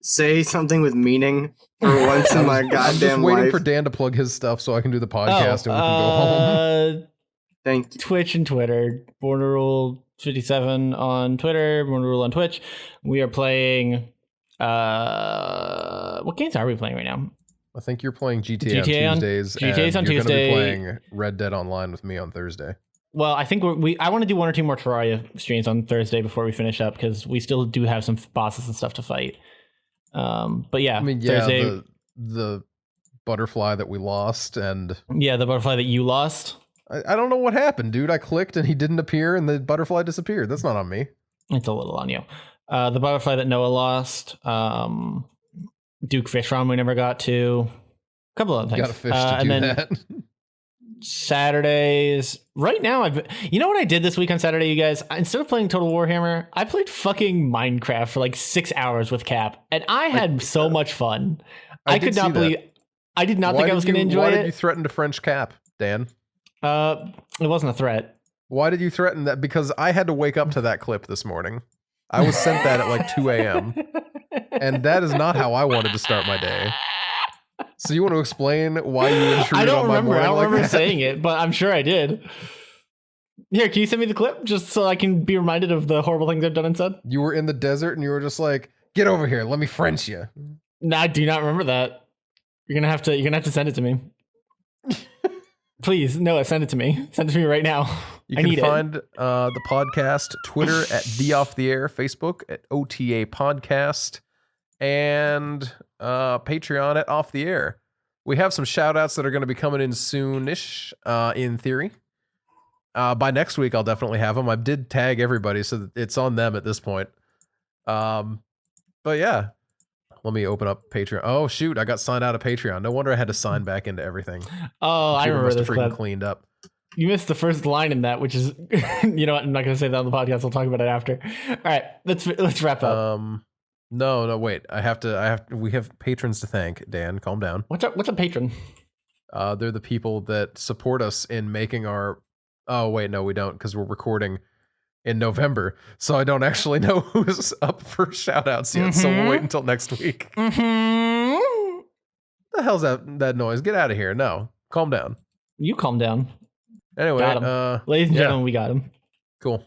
[SPEAKER 2] say something with meaning for once in my goddamn life? I'm just
[SPEAKER 1] waiting for Dan to plug his stuff so I can do the podcast and we can go home.
[SPEAKER 2] Thank you.
[SPEAKER 3] Twitch and Twitter. Born Rule 57 on Twitter. Born Rule on Twitch. We are playing. What games are we playing right now?
[SPEAKER 1] I think you're playing GTA on Tuesdays.
[SPEAKER 3] GTA's on
[SPEAKER 1] Tuesday.
[SPEAKER 3] Tuesday.
[SPEAKER 1] You're going to be playing Red Dead Online with me on Thursday.
[SPEAKER 3] Well, I think I want to do one or two more Terraria streams on Thursday before we finish up because we still do have some bosses and stuff to fight. But yeah, Thursday,
[SPEAKER 1] the butterfly that we lost and
[SPEAKER 3] the butterfly that you lost.
[SPEAKER 1] I don't know what happened, dude. I clicked and he didn't appear and the butterfly disappeared. That's not on me.
[SPEAKER 3] It's a little on you. The butterfly that Noah lost. Duke Fish Ron we never got to. A couple of things.
[SPEAKER 1] You got a fish to do that.
[SPEAKER 3] Saturdays. Right now, you know what I did this week on Saturday, you guys? Instead of playing Total Warhammer, I played fucking Minecraft for like 6 hours with Cap, and I had so much fun. I could not believe. I did not think I was going to enjoy it.
[SPEAKER 1] Why did you threaten to French Cap, Dan?
[SPEAKER 3] It wasn't a threat.
[SPEAKER 1] Why did you threaten that? Because I had to wake up to that clip this morning. I was sent that at like 2 a.m. And that is not how I wanted to start my day. So you want to explain why you intruded on my morning?
[SPEAKER 3] I don't remember
[SPEAKER 1] that?
[SPEAKER 3] saying it, but I'm sure I did. Here, can you send me the clip just so I can be reminded of the horrible things I've done and said?
[SPEAKER 1] You were in the desert and you were just like, "Get over here, let me French you."
[SPEAKER 3] No, I do not remember that. You're gonna have to send it to me. Please, Noah, send it to me. Send it to me right now.
[SPEAKER 1] You can find the podcast Twitter at The Off the Air, Facebook at OTA Podcast, and Patreon at Off the Air. We have some shout outs that are going to be coming in soonish, in theory. By next week, I'll definitely have them. I did tag everybody, so it's on them at this point. But yeah, let me open up Patreon. Oh shoot, I got signed out of Patreon. No wonder I had to sign back into everything.
[SPEAKER 3] Oh, I remember this
[SPEAKER 1] freaking cleaned up.
[SPEAKER 3] You missed the first line in that, which is, you know what? I'm not going to say that on the podcast. I'll talk about it after. All right, let's wrap up.
[SPEAKER 1] No, wait. We have patrons to thank. Dan, calm down.
[SPEAKER 3] What's a patron?
[SPEAKER 1] They're the people that support us in making our. Oh wait, no, we don't, because we're recording in November, so I don't actually know who's up for shout outs yet. So we'll wait until next week. The hell's that noise? Get out of here. No, calm down.
[SPEAKER 3] You calm down.
[SPEAKER 1] Anyway,
[SPEAKER 3] ladies and gentlemen, we got him.
[SPEAKER 1] Cool.